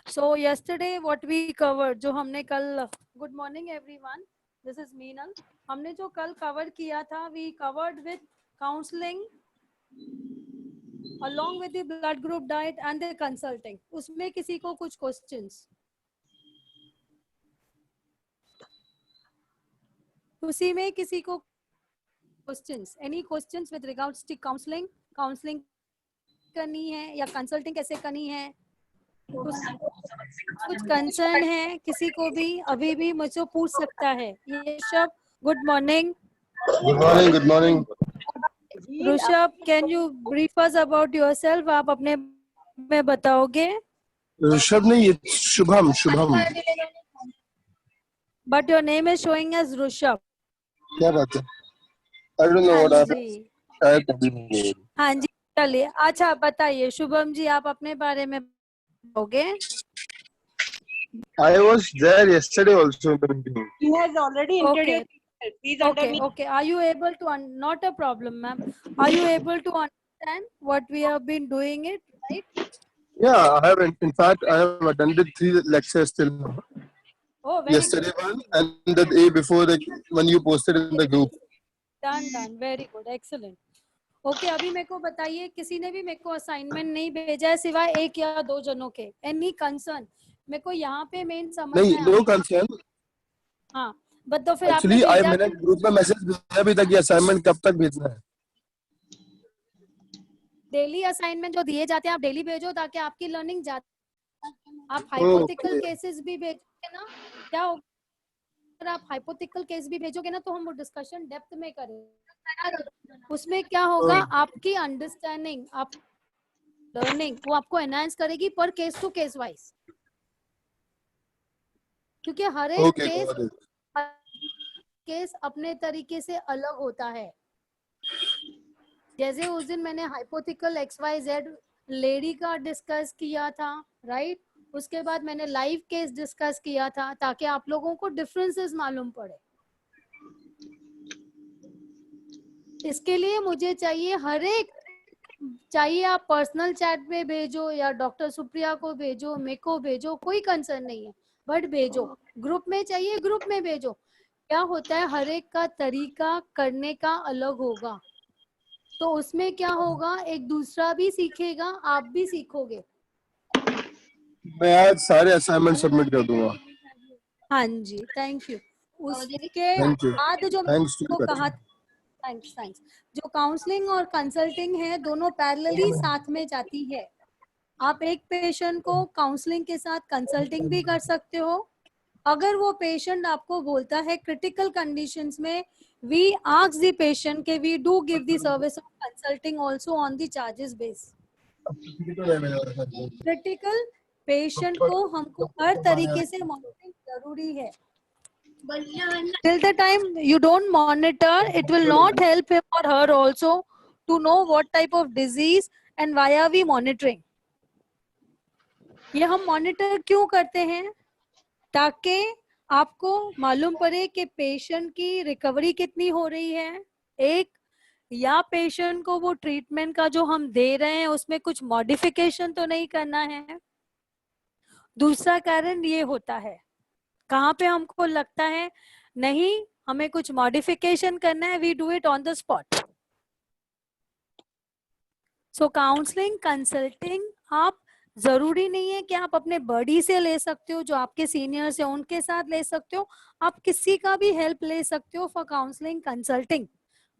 So yesterday what we covered, जो हमने कल, good morning everyone, this is Meenal. हमने जो कल cover किया था, we covered with counseling along with the blood group diet and the consulting. उसमें किसी को कुछ questions? उसी में किसी को questions? Any questions with regards to counseling? Counseling करनी है या consulting कैसे करनी है? कुछ कंसर्न है किसी को भी अभी भी मुझसे पूछ सकता है. ये Rishabh, good morning. Good morning. Rishabh, can you brief us about yourself? आप अपने में बताओगे? ऋषभ नहीं, ये Shubham. But your name is showing as Rishabh. क्या बात है? I don't know what happened. शायद कभी. हाँ जी, चलिए. अच्छा बताइए शुभम जी, आप अपने बारे में बताओगे? I was there yesterday also in the meeting. He has already introduced himself. Please understand. Okay. Are you able to not a problem, ma'am. Are you able to understand what we have been doing it, right? Yeah, I have. In fact, I have attended 3 lectures till now. Oh, very yesterday good. one and the day before when you posted in the group. Done. Very good. Excellent. Okay अभी मेरे को बताइए, किसी ने भी मेरे को assignment नहीं भेजा है सिवाय एक या दो जनों के. Any concern? मेरे को यहाँ पे मेन समझ नहीं, में नो कंसर्न. हाँ, बट तो फिर एक्चुअली आपने मैंने ग्रुप में मैसेज भेजा भी था कि असाइनमेंट कब तक भेजना है. डेली असाइनमेंट जो दिए जाते हैं आप डेली भेजो ताकि आपकी लर्निंग आप हाइपोथेटिकल केसेस भी भेजोगे ना, क्या होगा अगर आप हाइपोथेटिकल केस भी भेजोगे ना तो हम वो डिस्कशन डेप्थ में करेंगे. उसमें क्या होगा, आपकी अंडरस्टैंडिंग, आप लर्निंग वो आपको एनहांस करेगी पर केस टू केस वाइज, क्योंकि हर एक केस अपने तरीके से अलग होता है. जैसे उस दिन मैंने हाइपोथेटिकल XYZ लेडी का डिस्कस किया था, राइट. उसके बाद मैंने लाइव केस डिस्कस किया था ताकि आप लोगों को डिफरेंसेस मालूम पड़े. इसके लिए मुझे चाहिए हर एक, चाहिए आप पर्सनल चैट में भेजो या डॉक्टर सुप्रिया को भेजो, मेरे को भेजो, कोई कंसर्न नहीं है, बट भेजो. ग्रुप में चाहिए ग्रुप में भेजो. क्या होता है, हर एक का तरीका करने का अलग होगा, तो उसमें क्या होगा, एक दूसरा भी सीखेगा, आप भी सीखोगे. मैं आज सारे असाइनमेंट सबमिट कर दूंगा. हाँ जी, थैंक यू. उसके बाद जो को कहा, थैंक्स. जो काउंसलिंग और कंसल्टिंग है दोनों पैरेलली साथ में जाती है. आप एक पेशेंट को काउंसलिंग के साथ कंसल्टिंग भी कर सकते हो. अगर वो पेशेंट आपको बोलता है क्रिटिकल कंडीशंस में, वी आस्क द पेशेंट के we do give the service of consulting also on the charges base. Critical patient को हमको हर तरीके से मॉनिटरिंग जरूरी है. Till the time you don't monitor, it will not help him or her also to know what type of disease and why are we monitoring. ये हम monitor क्यों करते हैं, ताकि आपको मालूम पड़े कि पेशेंट की रिकवरी कितनी हो रही है, एक, या पेशेंट को वो ट्रीटमेंट का जो हम दे रहे हैं उसमें कुछ मॉडिफिकेशन तो नहीं करना है. दूसरा कारण ये होता है, कहाँ पे हमको लगता है नहीं हमें कुछ मॉडिफिकेशन करना है, we do it on the spot. So counselling consulting आप जरूरी नहीं है कि आप अपने बॉडी से ले सकते हो, जो आपके सीनियर्स है उनके साथ ले सकते हो, आप किसी का भी हेल्प ले सकते हो फॉर काउंसलिंग कंसल्टिंग.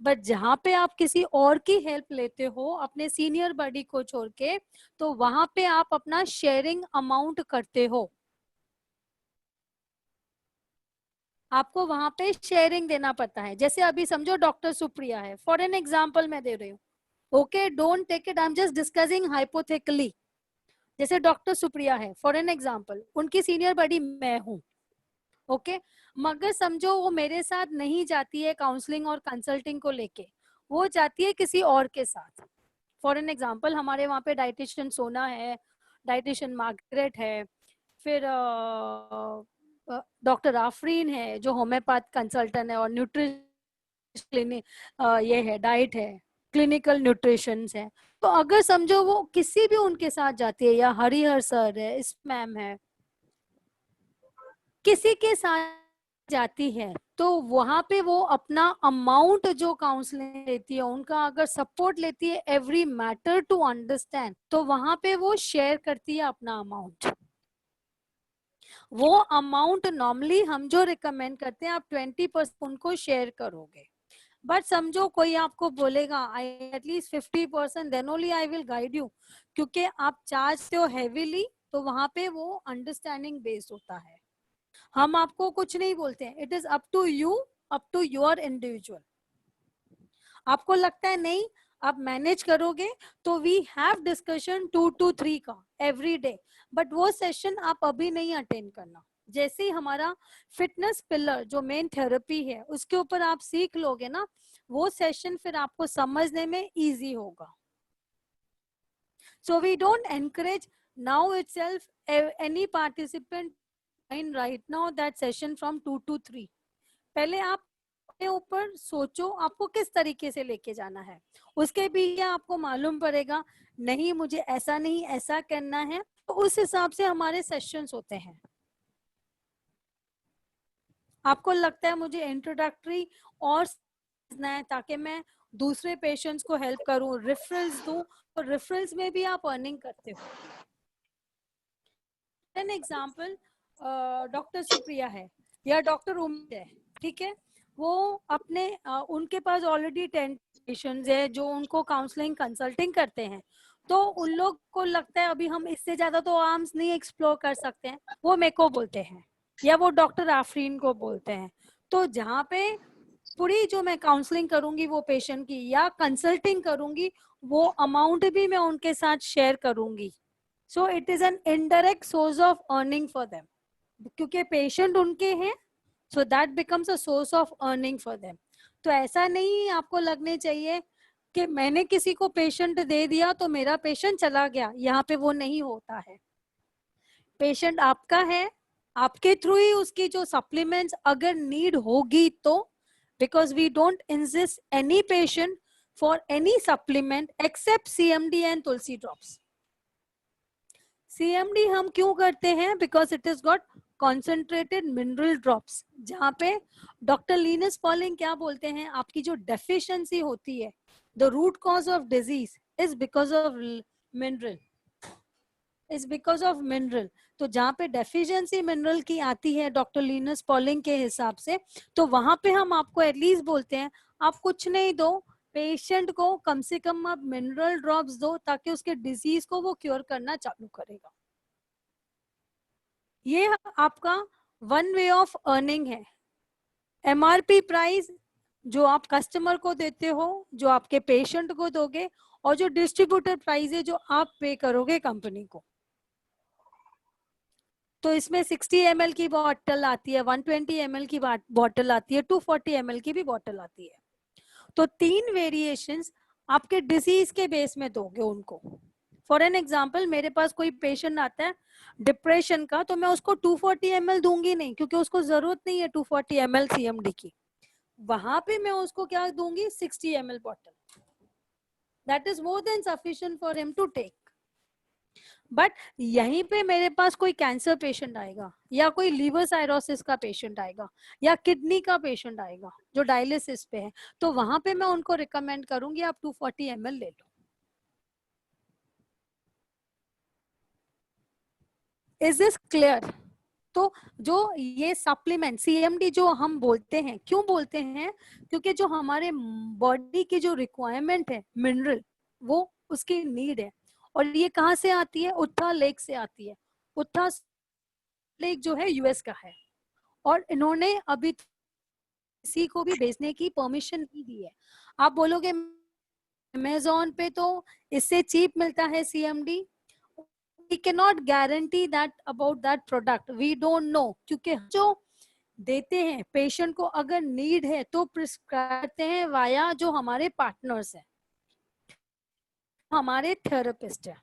बट जहाँ पे आप किसी और की हेल्प लेते हो अपने सीनियर बॉडी को छोड़ के, तो वहां पे आप अपना शेयरिंग अमाउंट करते हो. आपको वहां पे शेयरिंग देना पड़ता है. जैसे अभी समझो डॉक्टर सुप्रिया है, फॉर एन एग्जांपल मैं दे रही हूँ. Okay, don't take it, I am just discussing hypothetically. जैसे डॉक्टर सुप्रिया है फॉर एन एग्जांपल, उनकी सीनियर बॉडी मैं हूँ. ओके, मगर समझो वो मेरे साथ नहीं जाती है काउंसलिंग और कंसल्टिंग को लेके, वो जाती है किसी और के साथ. फॉर एन एग्जांपल हमारे वहाँ पे डाइटिशियन सोना है, डाइटिशियन मार्गरेट है, फिर डॉक्टर आफरीन है जो होम्योपैथ कंसल्टेंट है, और न्यूट्रिशन क्लिनिक ये है, डाइट है, क्लिनिकल न्यूट्रिशन है। तो अगर समझो वो किसी भी उनके साथ जाती है, या हरिहर सर है, इस मैम है, किसी के साथ जाती है, तो वहां पे वो अपना अमाउंट जो काउंसलिंग लेती है, उनका अगर सपोर्ट लेती है एवरी मैटर टू अंडरस्टैंड, तो वहां पे वो शेयर करती है अपना अमाउंट। वो अमाउंट नॉर्मली हम जो रिकमेंड करते हैं, आप 20% उनको शेयर करोगे। बट समझो कोई आपको बोलेगा I at least 50%, then only I will guide you, क्योंकि आप चार्ज हो हैवीली, तो वहां पे वो अंडरस्टैंडिंग बेस्ड होता है। हम आपको कुछ नहीं बोलते हैं, it is up to you, up to your individual. आपको लगता है नहीं आप मैनेज करोगे, तो वी हैव डिस्कशन 2 to 3 का एवरी डे, बट वो सेशन आप अभी नहीं अटेंड करना। जैसे ही हमारा फिटनेस पिलर जो मेन थेरेपी है उसके ऊपर आप सीख लोगे ना, वो सेशन फिर आपको समझने में इजी होगा। So we don't encourage now itself any participant in right now that session from 2 to 3। पहले आप अपने ऊपर सोचो आपको किस तरीके से लेके जाना है, उसके भी आपको मालूम पड़ेगा, नहीं मुझे ऐसा नहीं ऐसा करना है, तो उस हिसाब से हमारे सेशंस होते हैं। आपको लगता है मुझे इंट्रोडक्टरी और समझना है ताकि मैं दूसरे पेशेंट्स को हेल्प करूं, रेफरल्स दूं, तो रेफरल्स में भी आप अर्निंग करते हो। एन एग्जाम्पल, डॉक्टर सुप्रिया है या डॉक्टर उम्मीद है, ठीक है, वो अपने उनके पास ऑलरेडी 10 पेशेंट्स है जो उनको काउंसलिंग कंसल्टिंग करते हैं, तो उन लोग को लगता है अभी हम इससे ज्यादा तो आर्म्स नहीं एक्सप्लोर कर सकते हैं, वो मेरे को बोलते हैं या वो डॉक्टर आफरीन को बोलते हैं। तो जहाँ पे पूरी जो मैं काउंसलिंग करूंगी वो पेशेंट की या कंसल्टिंग करूंगी, वो अमाउंट भी मैं उनके साथ शेयर करूंगी। So it is an indirect source of earning for them, क्योंकि पेशेंट उनके हैं, so that becomes a source of earning for them. तो ऐसा नहीं आपको लगने चाहिए कि मैंने किसी को पेशेंट दे दिया तो मेरा पेशेंट चला गया, यहाँ पे वो नहीं होता है। पेशेंट आपका है, आपके थ्रू ही उसकी जो सप्लीमेंट्स अगर नीड होगी तो, because we don't insist any patient for any supplement except CMD and Tulsi drops. CMD हम क्यों करते हैं, because it is got concentrated mineral drops, जहाँ पे डॉक्टर लीनस पॉलिंग क्या बोलते हैं, आपकी जो डेफिशिएंसी होती है, the root cause of disease is because of mineral, is because of mineral. तो जहाँ पे डेफिशिएंसी मिनरल की आती है डॉक्टर लीनस पॉलिंग के हिसाब से, तो वहां पे हम आपको एटलीस्ट बोलते हैं आप कुछ नहीं दो, पेशेंट को कम से कम आप मिनरल ड्रॉप्स दो, ताकि उसके डिजीज को वो क्योर करना चालू करेगा। ये आपका वन वे ऑफ अर्निंग है। एमआरपी प्राइस जो आप कस्टमर को देते हो, जो आपके पेशेंट को दोगे, और जो डिस्ट्रीब्यूटर प्राइस है जो आप पे करोगे कंपनी को। तो इसमें 60 ml की बॉटल आती है, 120 ml की बॉटल आती है, 240 ml की भी बॉटल आती है। तो 3 वेरिएशंस आपके डिजीज के बेस में दोगे उनको। फॉर एन एग्जाम्पल, मेरे पास कोई पेशेंट आता है डिप्रेशन का, तो मैं उसको 240 ml दूंगी नहीं, क्योंकि उसको जरूरत नहीं है 240 ml सीएमडी की। वहां पे मैं उसको क्या दूंगी, 60 ml bottle, that is more than sufficient for him to take. But यहीं पे मेरे पास कोई कैंसर पेशेंट आएगा, या कोई लीवर साइरोसिस का पेशेंट आएगा, या किडनी का पेशेंट आएगा जो डायलिसिस पे है, तो वहां पे मैं उनको रिकमेंड करूंगी आप 240 ml ले लो। Is this clear? तो जो ये सप्लीमेंट सीएमडी जो हम बोलते हैं, क्यों बोलते हैं, क्योंकि जो हमारे बॉडी की जो रिक्वायरमेंट है मिनरल, वो उसकी नीड है। और ये कहाँ से आती है, उत्था लेक से आती है। उत्था लेक जो है यूएस का है, और इन्होंने अभी किसी को भी बेचने की परमिशन नहीं दी है। आप बोलोगे अमेज़न पे तो इससे चीप मिलता है CMD, we cannot guarantee that about that product, we don't know, क्योंकि जो देते हैं पेशेंट को अगर नीड है तो प्रिस्क्राइब करते हैं वाया जो हमारे पार्टनर्स हैं, हमारे थेरेपिस्ट है।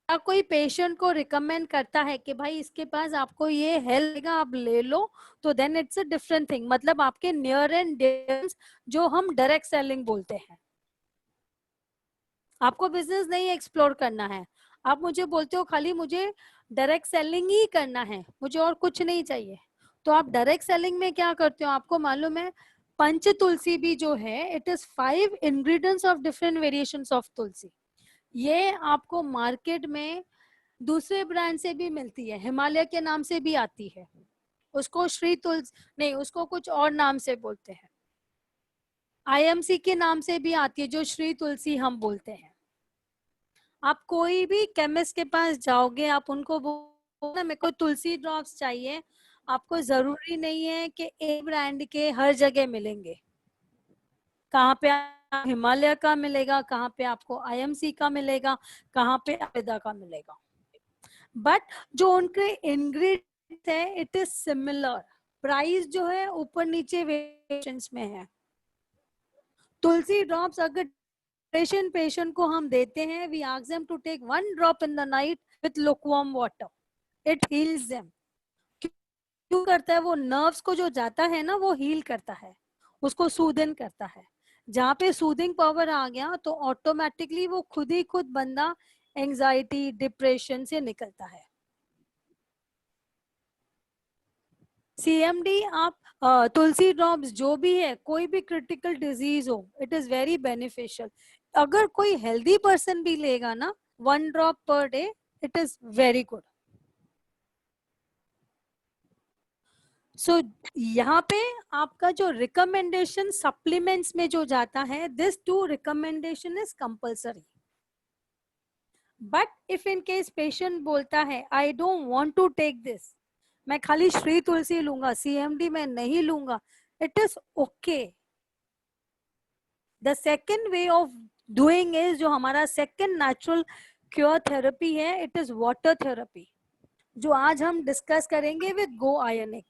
क्या कोई पेशेंट को रिकमेंड करता है कि भाई इसके पास आपको ये हेल्प आप ले लो, तो then it's a different thing. मतलब आपके नियर एंड डियर जो हम डायरेक्ट सेलिंग बोलते हैं, आपको बिजनेस नहीं एक्सप्लोर करना है, आप मुझे बोलते हो खाली मुझे डायरेक्ट सेलिंग ही करना है, मुझे और कुछ नहीं चाहिए, तो आप डायरेक्ट सेलिंग में क्या करते हो? आपको मालूम है पंच तुलसी भी जो है, it is 5 ingredients of different variations of tulsi. ये आपको मार्केट में दूसरे ब्रांड से भी मिलती है, हिमालय के नाम से भी आती है, उसको श्री तुलसी नहीं, उसको कुछ और नाम से बोलते हैं, आईएमसी के नाम से भी आती है, जो श्री तुलसी हम बोलते हैं। आप कोई भी केमिस्ट के पास जाओगे, आप उनको बोलना मेरे को तुलसी ड्रॉप्स चाहिए, आपको जरूरी नहीं है कि एक ब्रांड के हर जगह मिलेंगे। कहाँ पे हिमालय का मिलेगा, कहाँ पे आपको आईएमसी का मिलेगा, कहाँ पे आवेदा का मिलेगा, बट जो उनके इंग्रेडिएंट्स है इट इज सिमिलर। प्राइस जो है ऊपर नीचे वेरिएशंस में है। तुलसी ड्रॉप्स अगर पेशेंट को हम देते हैं, we ask them to take 1 drop in the night with lukewarm water, it heals them. क्यों करता है? वो नर्व्स को जो जाता है ना, वो हील करता है, उसको सूदन करता है। जहाँ पे सूदिंग पावर आ गया तो ऑटोमेटिकली वो खुद ही खुद बंदा एंजाइटी डिप्रेशन से निकलता है। सीएमडी आप तुलसी ड्रॉप्स जो भी है, कोई भी क्रिटिकल डिजीज हो, इट इज वेरी बेनिफिशियल। अगर कोई हेल्दी पर्सन भी लेगा ना 1 drop per day, it is very good. So यहाँ पे आपका जो रिकमेंडेशन सप्लीमेंट्स में जो जाता है, this 2 recommendation is compulsory. But if in case patient बोलता है I don't want to take this, मैं खाली श्री तुलसी लूंगा, सीएमडी में नहीं लूंगा, it is okay. The second way of doing is, जो हमारा सेकेंड नेचुरल क्योर थेरेपी है, इट इज वाटर थेरेपी, जो आज हम डिस्कस करेंगे with go ionic.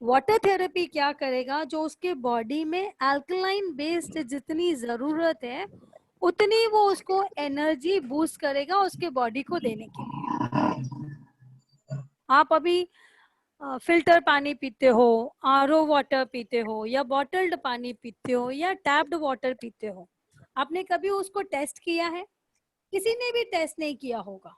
Water therapy क्या करेगा? जो उसके बॉडी में अल्कलाइन बेस्ड जितनी जरूरत है उतनी वो उसको एनर्जी बूस्ट करेगा उसके बॉडी को देने के लिए। आप अभी फिल्टर पानी पीते हो, आरओ वाटर पीते हो, या बॉटल्ड पानी पीते हो, या टैप्ड वाटर पीते हो, आपने कभी उसको टेस्ट किया है? किसी ने भी टेस्ट नहीं किया होगा।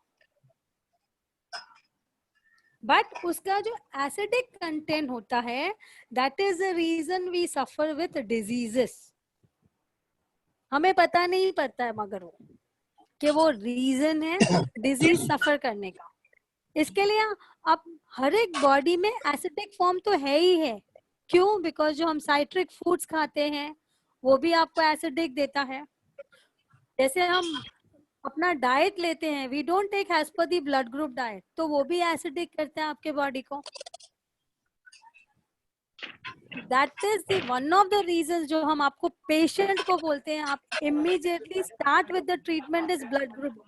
बट उसका जो एसिडिक कंटेंट होता है, that is the reason we suffer with diseases. हमें पता नहीं पड़ता है मगर वो कि वो रीजन है डिजीज सफर करने का। इसके लिए आप हर एक बॉडी में एसिडिक फॉर्म तो है ही है। क्यों? बिकॉज जो हम साइट्रिक फूड्स खाते हैं वो भी आपको एसिडिक देता है। जैसे हम अपना डाइट लेते हैं, we don't take as per the blood group diet, तो वो भी एसिडिक करते हैं आपके बॉडी को। That is the one of the reason जो हम आपको पेशेंट को बोलते हैं आप immediately start with the treatment is blood group.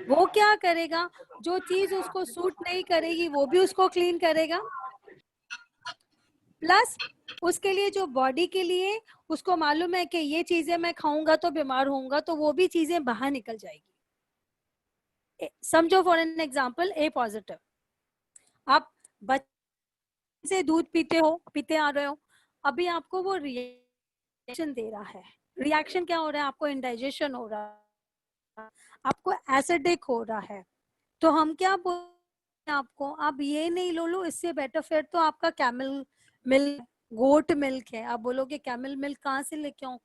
वो क्या करेगा? जो चीज उसको सूट नहीं करेगी वो भी उसको क्लीन करेगा, प्लस उसके लिए जो बॉडी के लिए उसको मालूम है कि ये चीजें मैं खाऊंगा तो बीमार होऊंगा, तो वो भी चीजें बाहर निकल जाएगी। समझो for an example, A positive, आप बच्चे से दूध पीते आ रहे हो, अभी आपको वो रिएक्शन दे रहा है। रिएक्शन क्या हो रहा है? आपको इंडाइजेशन हो रहा है, आपको एसिडिक हो रहा है, तो हम क्या बोलते हैं आपको, आप ये नहीं लो, इससे बेटर फिर तो आपका कैमल मिल्क, गोट मिल्क है। आप बोलोगे कैमल मिल्क कहाँ से लेके आऊं,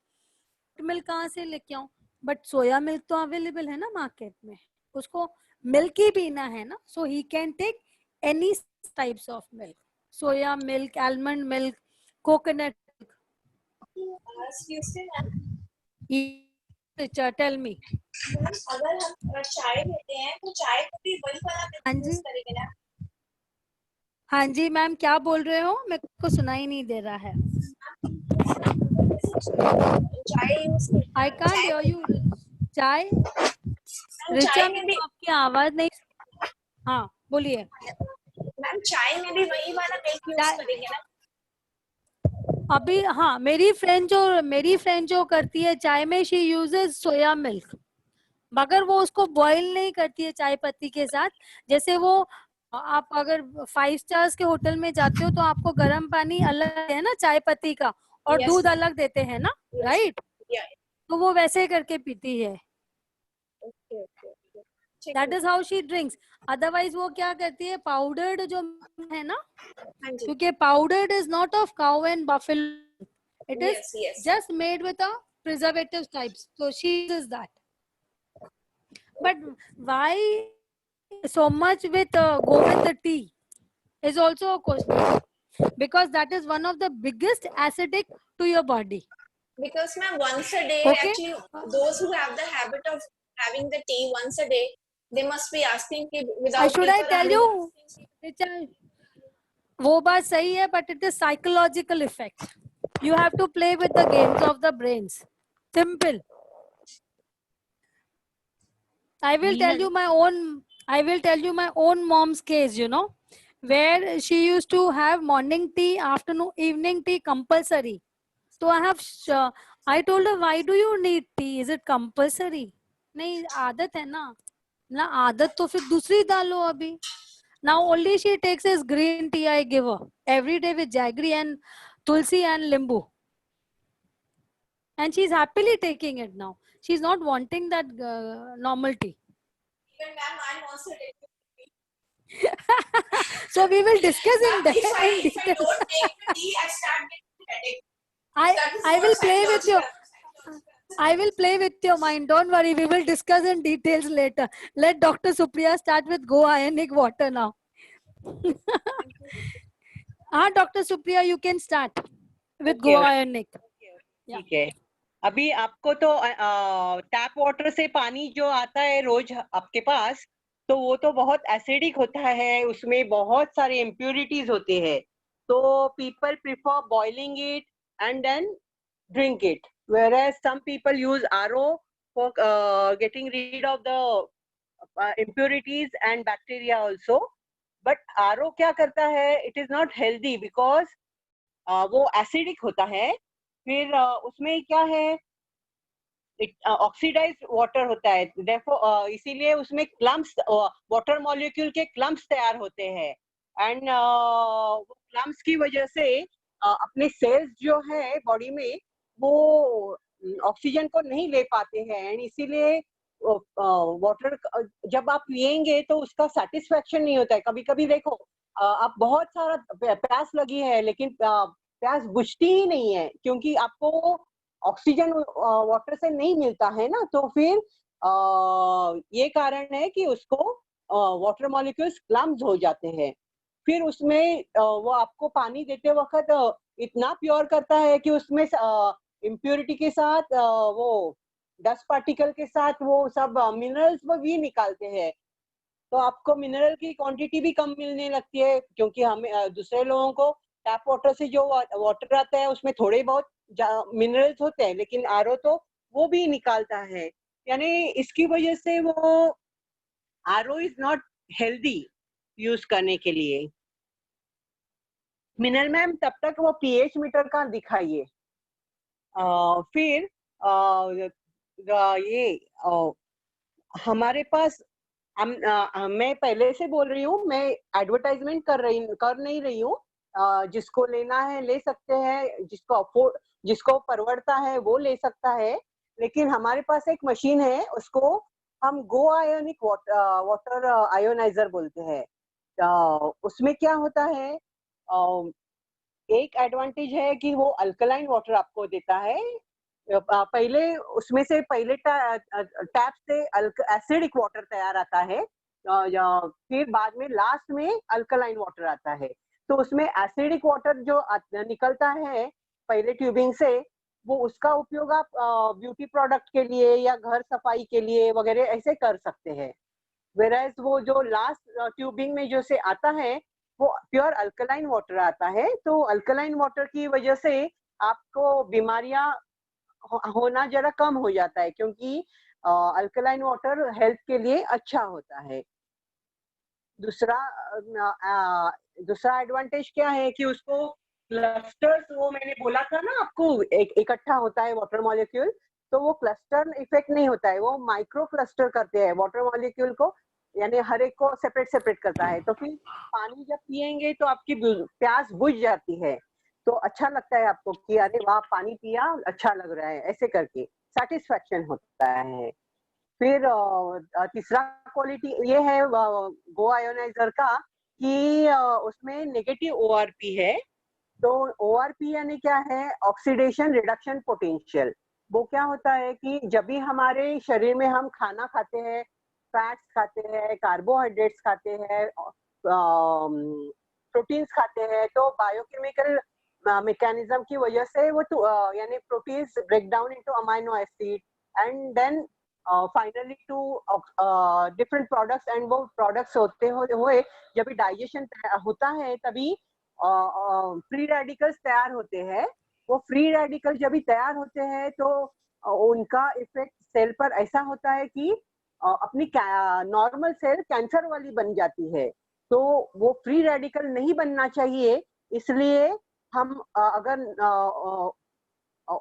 मिल्क कहाँ से लेके आऊं, बट सोया मिल्क तो अवेलेबल है ना मार्केट में, उसको मिल्क ही पीना है ना, so he can take any types of milk, soya milk, almond milk, coconut milk. Tell me. अगर हम चाय लेते हैं तो चाय को भी वही वाला हाँ मिल्क जी, यूज करेंगे ना? हाँ जी मैम, क्या बोल रहे हो? मेरे को सुनाई नहीं दे रहा है। चाय use I can't hear you. चाय, मैम रिचा चाय में मेरे भी को आपकी आवाज नहीं। हाँ बोलिए। मैम चाय में भी वही वाला मिल्क यूज चाय करेंगे ना? अभी, हाँ, मेरी फ्रेंड जो करती है चाय में, शी यूजेस सोया मिल्क, मगर वो उसको बॉईल नहीं करती है चाय पत्ती के साथ। जैसे वो आप अगर 5 स्टार्स के होटल में जाते हो तो आपको गर्म पानी अलग है ना चाय पत्ती का, और Yes, दूध ma'am. अलग देते हैं ना, Yes. राइट? Yeah. तो वो वैसे करके पीती है। Okay, okay, okay. ठीक दैट है। Is how she drinks. Otherwise वो क्या करती है, पाउडर्ड जो है ना, हाँ जी। क्योंकि powdered is not of cow and buffalo, it is Yes, yes. just made with a preservative types, so she uses that. But why so much with go with the tea is also a question, because that is one of the biggest acidic to your body. Because ma'am, once a day, Okay, actually, those who have the habit of having the tea once a day, they must be asking कि without should I people tell adding. you, वो बात सही है, but it is psychological effect. You have to play with the games of the brains. Simple. I will tell you my own. I will tell you my own mom's case. You know, where she used to have morning tea, afternoon, evening tea compulsory. So I have. I told her, why do you need tea? Is it compulsory? नहीं, आदत है ना। ना आदत तो फिर दूसरी डालो अभी। Now only she takes is green tea I give her every day with jaggery and tulsi and limbu. And she's happily taking it now. She's not wanting that normal tea. Even ma'am, I'm also taking. So we will discuss in, Ma'am, in if I detail. don't take the tea, I start getting headache. I That is I more will play with you. psychological. I will play with your mind. Don't worry. We will discuss in details later. Let Dr. Supriya start with Go Ionic water now. Dr. Supriya, you can start with Go Okay, Ionic. Yeah. ठीक है। अभी आपको तो tap water से पानी जो आता है रोज आपके पास, तो वो तो बहुत एसिडिक होता है, उसमें बहुत सारे इम्प्योरिटीज होते हैं। तो people prefer boiling it and then drink it, whereas some people use RO for getting rid of the impurities and bacteria also. But RO क्या करता है, it is not healthy because वो acidic होता है। फिर उसमें क्या है, ऑक्सीडाइज्ड वाटर होता है, therefore इसीलिए उसमें क्लम्प्स, वाटर मॉलिक्यूल के क्लम्प्स तैयार होते हैं। एंड वो क्लम्प्स की वजह से अपने सेल्स जो है बॉडी में वो ऑक्सीजन को नहीं ले पाते हैं, एंड इसीलिए वाटर जब आप पिएंगे तो उसका सेटिस्फेक्शन नहीं होता है। कभी कभी देखो आप बहुत सारा प्यास लगी है लेकिन प्यास बुझती ही नहीं है, क्योंकि आपको ऑक्सीजन वाटर से नहीं मिलता है ना। तो फिर ये कारण है कि उसको वाटर मॉलिक्यूल्स क्लम्प्स हो जाते हैं। फिर उसमें वो आपको पानी देते वक्त इतना प्योर करता है कि उसमें इम्प्योरिटी के साथ वो डस्ट पार्टिकल के साथ वो सब मिनरल्स भी निकालते हैं। तो आपको मिनरल की क्वांटिटी भी कम मिलने लगती है, क्योंकि हमें दूसरे लोगों को टैप वाटर से जो वाटर आता है उसमें थोड़े बहुत मिनरल्स होते हैं, लेकिन आरओ तो वो भी निकालता है। यानी इसकी वजह से वो RO is not healthy use करने के लिए। मिनरल मैम तब तक वो पीएच मीटर का दिखाइए। फिर ये हमारे पास मैं पहले से बोल रही हूँ, मैं एडवर्टाइजमेंट कर नहीं रही हूँ। जिसको लेना है ले सकते हैं, जिसको परवड़ता है वो ले सकता है। लेकिन हमारे पास एक मशीन है, उसको हम गो आयोनिक वाटर आयोनाइजर बोलते हैं। उसमें क्या होता है, एक एडवांटेज है कि वो अल्कलाइन वाटर आपको देता है। पहले उसमें से पहले टैप से एसिडिक वाटर तैयार आता है, फिर बाद में लास्ट में अल्कलाइन वाटर आता है। तो उसमें एसिडिक वाटर जो निकलता है पहले ट्यूबिंग से, वो उसका उपयोग आप ब्यूटी प्रोडक्ट के लिए या घर सफाई के लिए वगैरह ऐसे कर सकते हैं। वेराइज वो जो लास्ट ट्यूबिंग में जो से आता है वो प्योर अल्कलाइन वाटर आता है। तो अल्कलाइन वाटर की वजह से आपको बीमारियां होना जरा कम हो जाता है, क्योंकि अल्कलाइन वाटर हेल्थ के लिए अच्छा होता है। दूसरा एडवांटेज क्या है कि उसको क्लस्टर्स, वो मैंने बोला था ना आपको, इकट्ठा होता है वाटर मॉलिक्यूल, तो वो क्लस्टर इफेक्ट नहीं होता है, वो माइक्रो क्लस्टर करते हैं वाटर मॉलिक्यूल को, यानी हर एक को सेपरेट सेपरेट करता है। तो फिर पानी जब पिएंगे तो आपकी प्यास बुझ जाती है, तो अच्छा लगता है आपको कि अरे वाह पानी पिया, अच्छा लग रहा है, ऐसे करके सेटिस्फैक्शन होता है। फिर तीसरा क्वालिटी ये है गो आयोनाइजर का कि उसमें नेगेटिव ORP है। तो ORP यानी क्या है, ऑक्सीडेशन रिडक्शन पोटेंशियल। वो क्या होता है कि जब भी हमारे शरीर में हम खाना खाते हैं, फैट्स खाते हैं, कार्बोहाइड्रेट्स खाते हैं, प्रोटीन्स खाते हैं, तो बायोकेमिकल मैकेनिज्म की वजह से वो यानी proteins break down into amino acid and then finally to different products, and वो प्रोडक्ट्स होते हुए जब भी डाइजेशन होता है तभी फ्री रेडिकल्स तैयार होते हैं। वो फ्री रेडिकल जब भी तैयार होते हैं तो उनका इफेक्ट सेल पर ऐसा होता है कि अपनी नॉर्मल सेल कैंसर वाली बन जाती है। तो वो फ्री रेडिकल नहीं बनना चाहिए, इसलिए हम अगर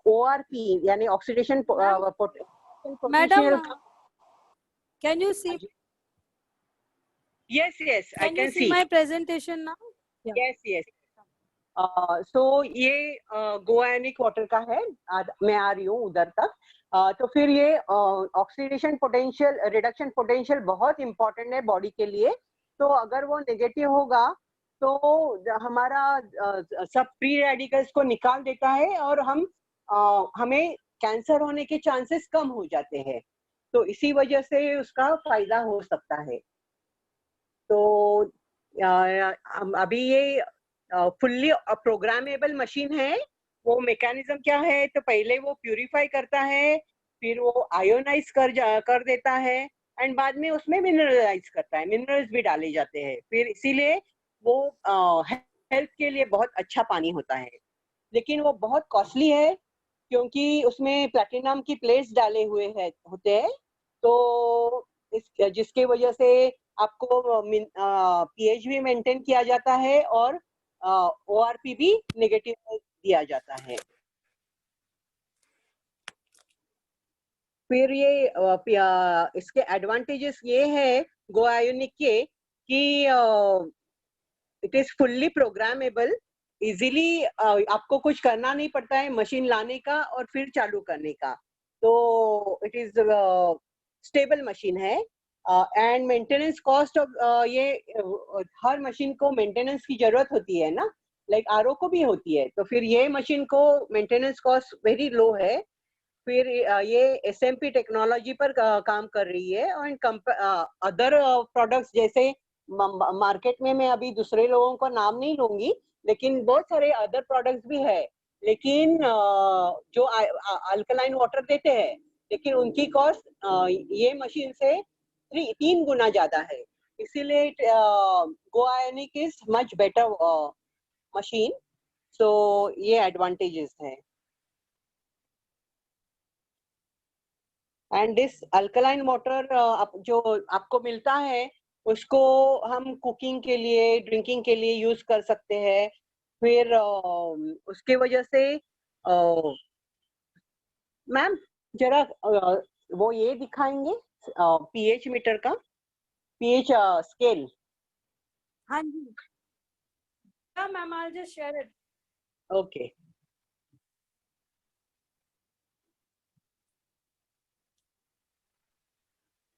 ORP यानी oxidation Madam, can you see? Yes, I Can you can see see. my presentation now? Yes. So ये गो आयोनिक वाटर का है, मैं आ रही हूँ उधर तक। तो फिर ये ऑक्सीडेशन पोटेंशियल, रिडक्शन पोटेंशियल बहुत इंपॉर्टेंट है बॉडी के लिए। तो अगर वो नेगेटिव होगा तो हमारा सब फ्री रेडिकल्स को निकाल देता है और हमें कैंसर होने के चांसेस कम हो जाते हैं। तो इसी वजह से उसका फायदा हो सकता है। तो अभी ये फुल्ली प्रोग्रामेबल मशीन है। वो मैकेनिज्म क्या है, तो पहले वो प्यूरिफाई करता है, फिर वो आयोनाइज कर देता है, एंड बाद में उसमें मिनरलाइज करता है, मिनरल्स भी डाले जाते हैं। फिर इसीलिए वो हेल्थ के लिए बहुत अच्छा पानी होता है। लेकिन वो बहुत कॉस्टली है क्योंकि उसमें प्लैटिनम की प्लेट्स डाले हुए होते हैं। तो जिसके वजह से आपको pH भी मेंटेन किया जाता है और ORP भी नेगेटिव दिया जाता है। फिर ये इसके एडवांटेजेस ये है गो आयोनिक के कि it is fully programmable, easily आपको कुछ करना नहीं पड़ता है मशीन लाने का और फिर चालू करने का। तो इट इज स्टेबल मशीन है। एंड मेंटेनेंस कॉस्ट ऑफ ये हर मशीन को मेंटेनेंस की जरूरत होती है ना, लाइक RO को भी होती है। तो फिर ये मशीन को मेंटेनेंस कॉस्ट वेरी लो है। फिर ये SMP टेक्नोलॉजी पर काम कर रही है। और अदर प्रोडक्ट्स जैसे मार्केट में मैं अभी दूसरे लोगों का नाम नहीं लूंगी, लेकिन बहुत सारे अदर प्रोडक्ट्स भी है, लेकिन जो अल्कलाइन वाटर देते हैं, लेकिन उनकी कॉस्ट ये मशीन से 3 गुना ज्यादा है। इसीलिए go ionic is much better machine. So ये एडवांटेजेस है। एंड दिस अल्कलाइन वाटर जो आपको मिलता है उसको हम कुकिंग के लिए, ड्रिंकिंग के लिए यूज कर सकते हैं। फिर उसके वजह से मैम जरा वो ये दिखाएंगे pH मीटर का, pH स्केल। हाँ जी। Yeah, ma'am, I'll just share it. Okay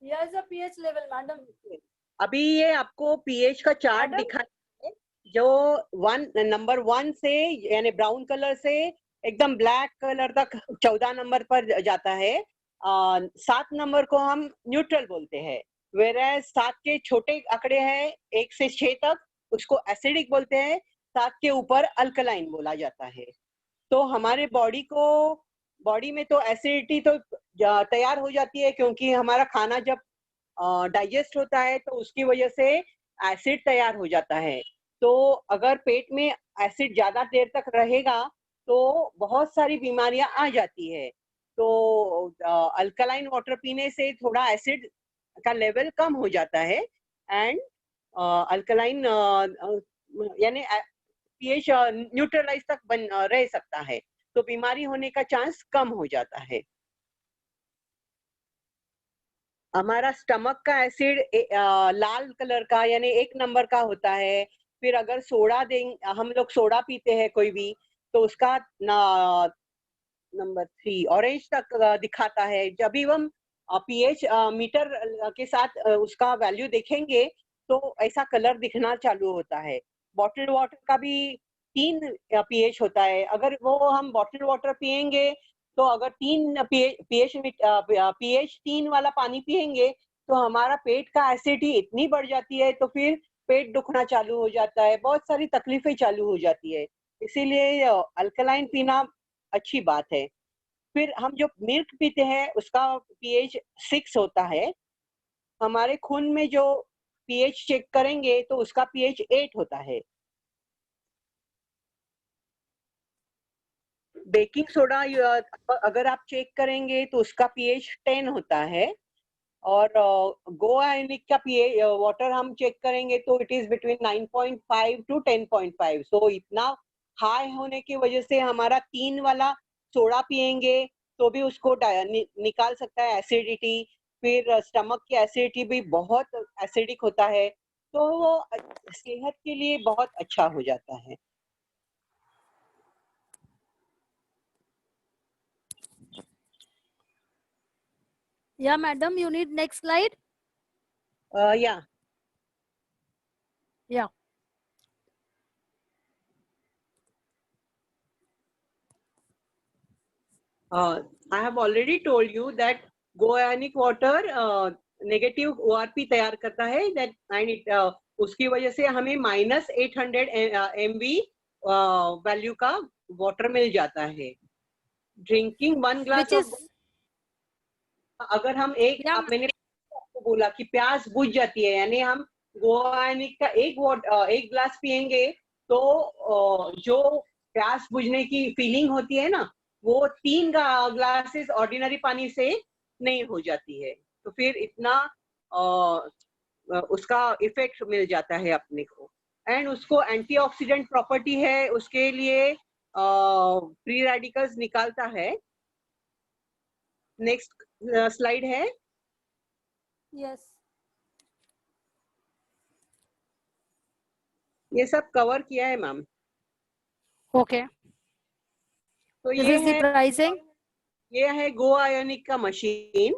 Here's the pH level, madam. अभी ये आपको pH का चार्ट Madam? दिखा है, जो नंबर 1 से यानी ब्राउन कलर से एकदम ब्लैक कलर तक 14 नंबर पर जाता है। 7 नंबर को हम न्यूट्रल बोलते हैं, वेरएज 7 के छोटे आंकड़े हैं 1 से 6 तक, उसको एसिडिक बोलते हैं। 7 के ऊपर अल्कलाइन बोला जाता है। तो हमारे बॉडी में तो एसिडिटी तो तैयार हो जाती है, क्योंकि हमारा खाना जब डाइजेस्ट होता है तो उसकी वजह से एसिड तैयार हो जाता है। तो अगर पेट में एसिड ज्यादा देर तक रहेगा तो बहुत सारी बीमारियां आ जाती है। तो अल्कलाइन वाटर पीने से थोड़ा एसिड का लेवल कम हो जाता है, एंड अल्कलाइन यानी pH न्यूट्रलाइज तक रह सकता है, तो बीमारी होने का चांस कम हो जाता है। हमारा स्टमक का एसिड लाल कलर का यानी 1 नंबर का होता है। फिर अगर सोडा दें, हम लोग सोडा पीते हैं कोई भी, तो उसका नंबर 3 ऑरेंज तक दिखाता है। जब भी हम पीएच मीटर के साथ उसका वैल्यू देखेंगे तो ऐसा कलर दिखना चालू होता है। बॉटल्ड वाटर का भी 3 पीएच होता है। अगर वो हम बॉटल्ड वाटर पिएंगे तो अगर 3 पीएच 3 वाला पानी पिएंगे तो हमारा पेट का एसिडिटी इतनी बढ़ जाती है, तो फिर पेट दुखना चालू हो जाता है, बहुत सारी तकलीफें चालू हो जाती है। इसीलिए अल्कलाइन पीना अच्छी बात है। फिर हम जो मिल्क पीते हैं उसका पीएच 6 होता है। हमारे खून में जो पीएच चेक करेंगे तो उसका पीएच 8 होता है। बेकिंग सोडा अगर आप चेक करेंगे तो उसका पीएच 10 होता है। और गोवा आयोनिक का पीएच वाटर हम चेक करेंगे तो इट इज बिटवीन 9.5 टू 10.5। सो इतना हाई होने की वजह से हमारा 3 वाला सोडा पिएंगे तो भी उसको निकाल सकता है एसिडिटी। फिर स्टमक की एसिडिटी भी बहुत एसिडिक होता है, तो वो सेहत के लिए बहुत अच्छा हो जाता है। Yeah, madam, you need next slide. या Yeah. I have already told you that go ionic water negative ORP तैयार करता है, that and it उसकी वजह से हमें -800 MV वैल्यू का वाटर मिल जाता है। ड्रिंकिंग 1 ग्लास Which is, अगर हम yeah, मैंने आपको बोला कि प्यास बुझ जाती है, यानी हम गोआनिक का एक ग्लास पिएंगे तो जो प्यास बुझने की फीलिंग होती है ना, वो 3 ग्लासेस ऑर्डिनरी पानी से नहीं हो जाती है। तो फिर इतना उसका इफेक्ट मिल जाता है अपने को। एंड उसको एंटीऑक्सीडेंट प्रॉपर्टी है, उसके लिए फ्री रेडिकल्स निकालता है। नेक्स्ट स्लाइड है। yes. ये सब कवर किया है मैम। Okay. तो This ये is the है pricing. ये है गो आयोनिक का मशीन।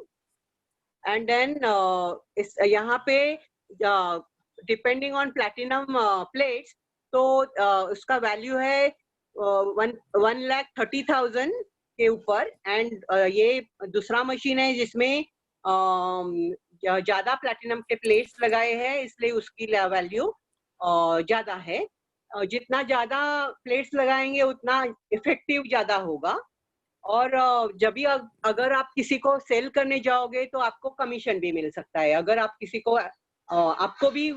एंड देन यहाँ पे डिपेंडिंग ऑन प्लैटिनम प्लेट्स तो उसका वैल्यू है 1,30,000 के ऊपर। एंड ये दूसरा मशीन है जिसमें ज्यादा प्लैटिनम के प्लेट्स लगाए हैं, इसलिए उसकी वैल्यू ज्यादा है। जितना ज्यादा प्लेट्स लगाएंगे उतना इफेक्टिव ज्यादा होगा। और जब भी अगर आप किसी को सेल करने जाओगे तो आपको कमीशन भी मिल सकता है। अगर आप किसी को आपको भी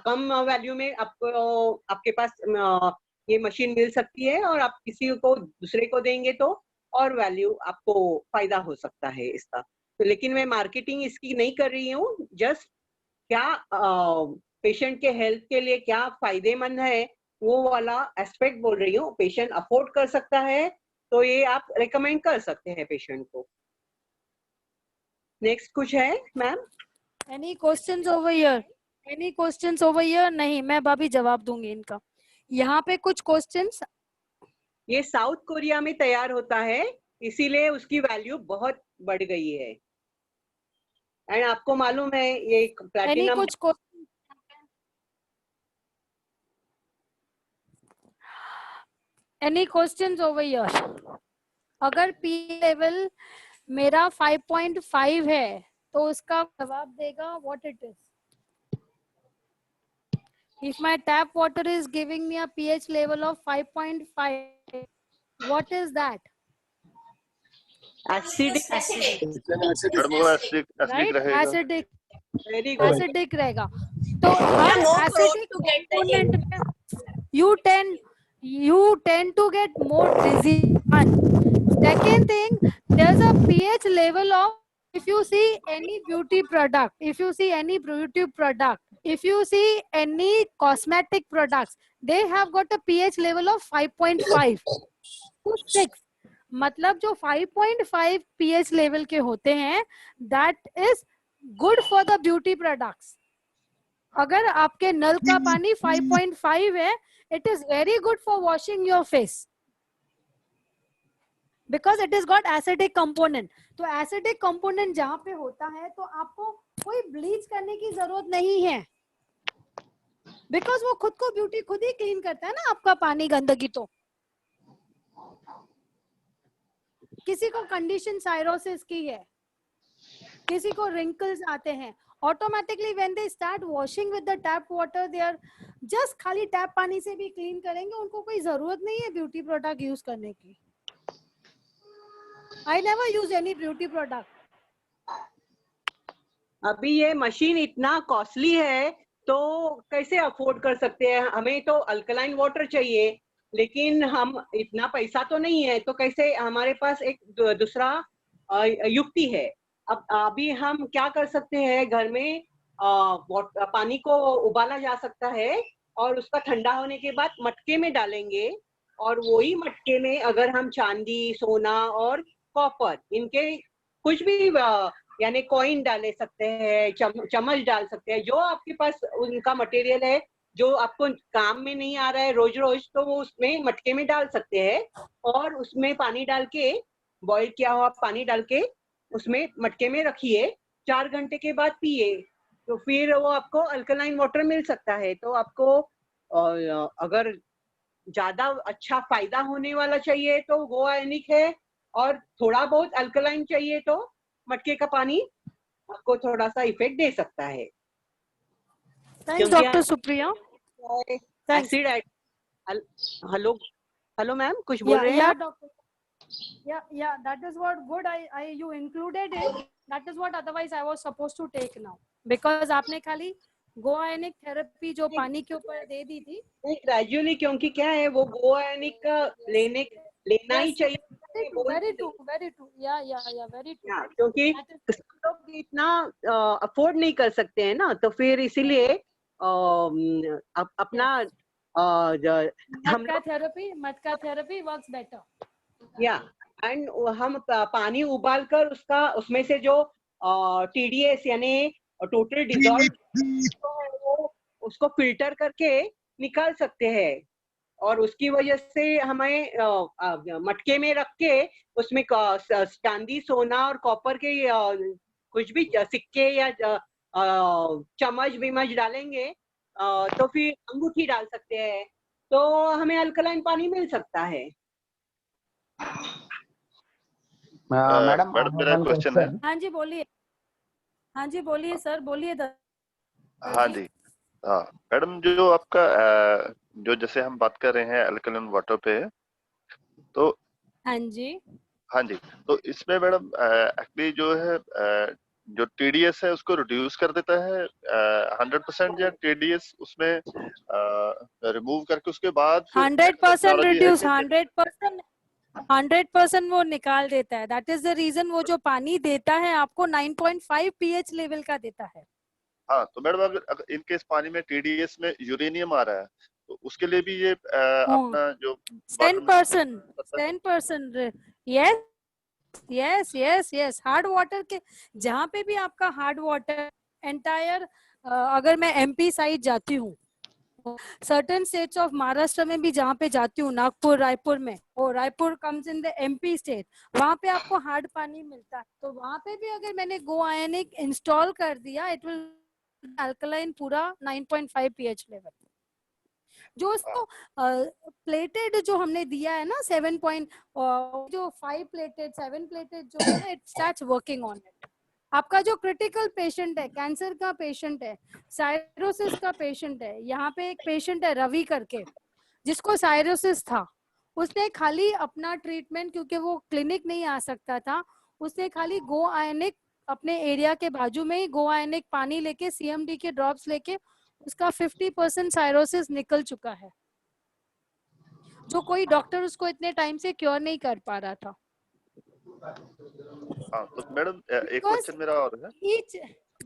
कम वैल्यू में आपको आपके पास ये मशीन मिल सकती है, और आप किसी को दूसरे को देंगे तो और वैल्यू आपको फायदा हो सकता है इसका। तो लेकिन मैं मार्केटिंग इसकी नहीं कर रही हूँ, जस्ट क्या पेशेंट के हेल्थ के लिए क्या फायदेमंद है वो वाला एस्पेक्ट बोल रही हूँ। पेशेंट अफोर्ड कर सकता है तो ये आप रिकमेंड कर सकते हैं पेशेंट को। नेक्स्ट कुछ है ma'am? Any questions over here? Any questions over here? नहीं, मैं भाभी जवाब दूंगी इनका। यहाँ पे कुछ questions। ये साउथ कोरिया में तैयार होता है, इसीलिए उसकी वैल्यू बहुत बढ़ गई है। एंड आपको मालूम है ये Any प्लैटिनम कुछ questions? Any questions over here? अगर P level मेरा 5.5 है तो उसका जवाब देगा what it is. If my tap water is giving me a pH level of 5.5, what is that? Acidic Acidic Right? रहेगा। Acidic. Very good. Acidic रहेगा। तो हर more acidic prone to get the component में you tend to get more disease. One. Second thing, there's a pH level of, if you see any beauty product, if you see any cosmetic products, they have got a pH level of 5.5 to 6. मतलब जो 5.5 pH level के होते हैं, that is good for the beauty products. अगर आपके नल का पानी 5.5 है, it is very good for washing your face because it has got acidic component. तो acidic component जहाँ पे होता है तो आपको कोई ब्लीच करने की जरूरत नहीं है, बिकॉज वो खुद को ब्यूटी खुद ही क्लीन करता है ना आपका पानी गंदगी. तो किसी को कंडीशन साइरोसिस की है, किसी को रिंकल्स आते हैं, automatically when they start washing with the tap water, they are just खाली टैप पानी से भी क्लीन करेंगे, उनको कोई जरूरत नहीं है ब्यूटी प्रोडक्ट यूज करने की. I never use any beauty product. अभी ये मशीन इतना कॉस्टली है तो कैसे अफोर्ड कर सकते हैं? हमें तो अल्कलाइन वाटर चाहिए, लेकिन हम इतना पैसा तो नहीं है, तो कैसे? हमारे पास एक दूसरा युक्ति है. अब अभी हम क्या कर सकते हैं, घर में पानी को उबाला जा सकता है और उसका ठंडा होने के बाद मटके में डालेंगे, और वही मटके में अगर हम चांदी, सोना और कॉपर, इनके कुछ भी यानी कॉइन डाले सकते हैं, चम्मच डाल सकते हैं, जो आपके पास उनका मटेरियल है जो आपको काम में नहीं आ रहा है रोज रोज, तो वो उसमें मटके में डाल सकते हैं, और उसमें पानी डाल के, बॉईल किया हुआ पानी डाल के उसमें मटके में रखिए. 4 घंटे के बाद पिए, तो फिर वो आपको अल्कलाइन वाटर मिल सकता है. तो आपको अगर ज्यादा अच्छा फायदा होने वाला चाहिए तो गो आयनिक है, और थोड़ा बहुत अल्कलाइन चाहिए तो मटके का पानी आपको थोड़ा सा इफेक्ट दे सकता है. Thanks doctor Supriya. Acid. Hello ma'am, कुछ बोल रहे हैं? Yeah, doctor. Yeah, that is what good. You included it. That is what otherwise I was supposed to take now, because आपने खाली गो आयनिक थेरेपी जो पानी के ऊपर दे दी थी. ग्रेजुअली, क्योंकि क्या है, वो गो आयनिक का लेना ही चाहिए. Very true. Yeah, very true. क्योंकि सब लोग इतना अफोर्ड नहीं कर सकते हैं ना, तो फिर इसीलिए अपना मटका थेरेपी वर्क्स बेटर. या एंड हम पानी उबाल कर उसमें से जो TDS यानी टोटल डिजॉल्व, उसको फिल्टर करके निकाल सकते हैं, और उसकी वजह से हमें मटके में रख के उसमें चांदी, सोना और कॉपर के कुछ भी सिक्के या चम्मच विमच डालेंगे, तो फिर अंगूठी डाल सकते हैं, तो हमें अल्कलाइन पानी मिल सकता है. मैडम मेरा क्वेश्चन है. हाँ जी बोलिए सर, बोलिए. हाँ जी, हाँ मैडम, जो आपका जो जैसे हम बात कर रहे हैं अल्कलाइन वाटर पे, तो हाँ जी, तो इसमें मैडम एक्चुअली जो है जो TDS है उसको रिड्यूस कर देता है 100%, या TDS उसमें रिमूव करके उसके बाद 100% रिड्यूस, 100% वो निकाल देता है. दैट इज द रीजन वो जो पानी देता है आपको 9.5 pH लेवल का देता है. हाँ, तो मैडम अगर इनकेस पानी में TDS में यूरेनियम आ रहा है, तो उसके लिए भी ये अपना जो 10%. यस. हार्ड वाटर के जहाँ पे भी आपका हार्ड वाटर एंटायर, अगर मैं MP साइड जाती हूँ, सर्टेन स्टेट्स ऑफ महाराष्ट्र में भी जहाँ पे जाती हूँ, नागपुर, रायपुर में, और Raipur comes in the MP state, वहाँ पे आपको हार्ड पानी मिलता है. तो वहाँ पे भी अगर मैंने गो आयनिक इंस्टॉल कर दिया, इट विल अल्कलाइन पूरा 9.5 pH लेवल. जो उसको प्लेटेड जो हमने दिया है ना 7 जो 5 प्लेटेड 7 प्लेटेड जो है ना, it starts working on it. आपका जो क्रिटिकल पेशेंट है, कैंसर का पेशेंट है, साइरोसिस का पेशेंट है, यहाँ पे एक पेशेंट है रवि करके, जिसको साइरोसिस था, उसने खाली अपना ट्रीटमेंट, क्योंकि वो क्लिनिक नहीं आ सकता था, उसने खाली गो आयनिक अपने एरिया के बाजू में ही गो आयनिक पानी लेके CMD के ड्रॉप्स लेके उसका 50% साइरोसिस निकल चुका है, जो कोई डॉक्टर उसको इतने टाइम से क्योर नहीं कर पा रहा था. हाँ, तो मैडम एक क्वेश्चन मेरा और है.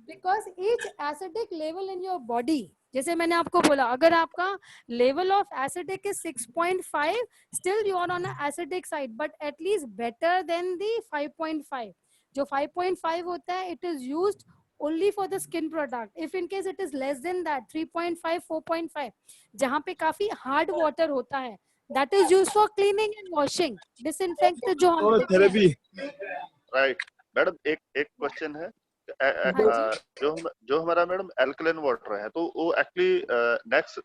Because each acidic level in your body, जैसे मैंने आपको बोला, अगर आपका level of acidic is 6.5, still you are on an acidic side, but at least better than the 5.5. जो 5.5 होता है, it is used only for the skin product. If in case it is less than that 3.5 4.5 जहाँ पे काफी hard water होता है, that is used for cleaning and washing, disinfect जो हम देते हैं. therapy. राइट मैडम, एक एक क्वेश्चन है। हाँ जी. जो हमारा मैडम एल्कलाइन वाटर है, तो वो एक्चुअली नेक्स्ट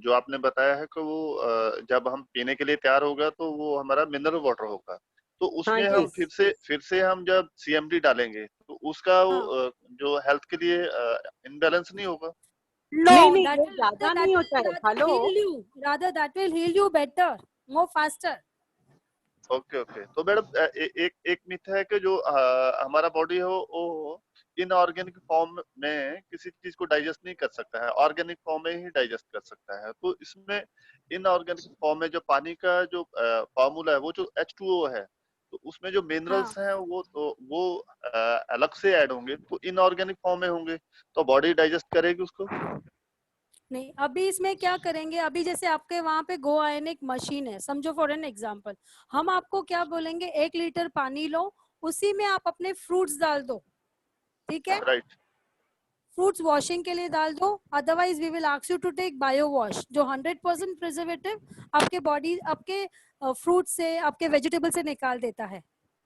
जो आपने बताया है कि वो जब हम पीने के लिए तैयार होगा तो वो हमारा मिनरल वाटर होगा, तो उसमें हाँ हम जी। फिर से हम जब CMD डालेंगे तो उसका वो, हाँ. जो हेल्थ के लिए इनबैलेंस नहीं होगा? No, नहीं, that वो will ज्यादा नहीं होता है। rather hello, heal you. Rather that will heal you better, more faster. Okay okay. तो मैडम एक एक मिथ है कि जो हमारा बॉडी हो वो इनऑर्गेनिक फॉर्म में किसी चीज को डाइजेस्ट नहीं कर सकता है, ऑर्गेनिक फॉर्म में ही डाइजेस्ट कर सकता है। तो इसमें इनऑर्गेनिक फॉर्म में जो पानी का जो फॉर्मूला है वो जो H2O है, तो उसमें जो मिनरल्स हैं वो अलग से ऐड होंगे, तो इनऑर्गेनिक फॉर्म में होंगे, तो बॉडी डाइजेस्ट करेगी उसको? नहीं, अभी इसमें क्या करेंगे, अभी जैसे आपके वहां पे गो आयनिक मशीन है, समझो फॉर एन एग्जांपल, हम आपको क्या बोलेंगे, 1 लीटर पानी लो, उसी में आप अपने फ्रूट्स डाल दो, ठीक है? राइट। फ्रूट्स वॉशिंग के लिए डाल दो, otherwise we will ask you to take bio wash, जो 100% प्रिजर्वेटिव आपके बॉडी, आपके फ्रूट से, आपके वेजिटेबल से निकाल देता है,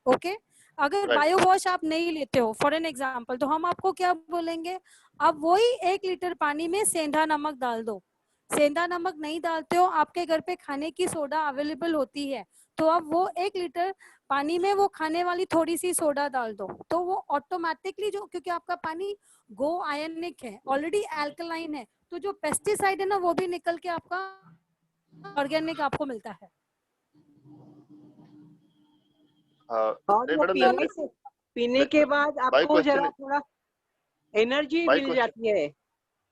ओके? अगर राइट। बायो वॉश आप नहीं लेते हो फॉर एन एग्जांपल, तो हम आपको क्या बोलेंगे, आप वही 1 लीटर पानी में सेंधा नमक डाल दो। सेंधा नमक नहीं डालते हो, आपके घर पे खाने की सोडा अवेलेबल होती है, तो आप वो 1 लीटर पानी में वो खाने वाली थोड़ी सी सोडा डाल दो, तो वो ऑटोमेटिकली, जो क्योंकि आपका पानी गो आयनिक है, ऑलरेडी अल्कलाइन है, तो जो पेस्टिसाइड है ना वो भी निकल के आपका ऑर्गेनिक आपको मिलता है। हाँ, और नहीं वो मैडम, पीने के बाद माय आपको क्वेश्चन जरा थोड़ा एनर्जी माय मिल क्वेश्चन जाती है।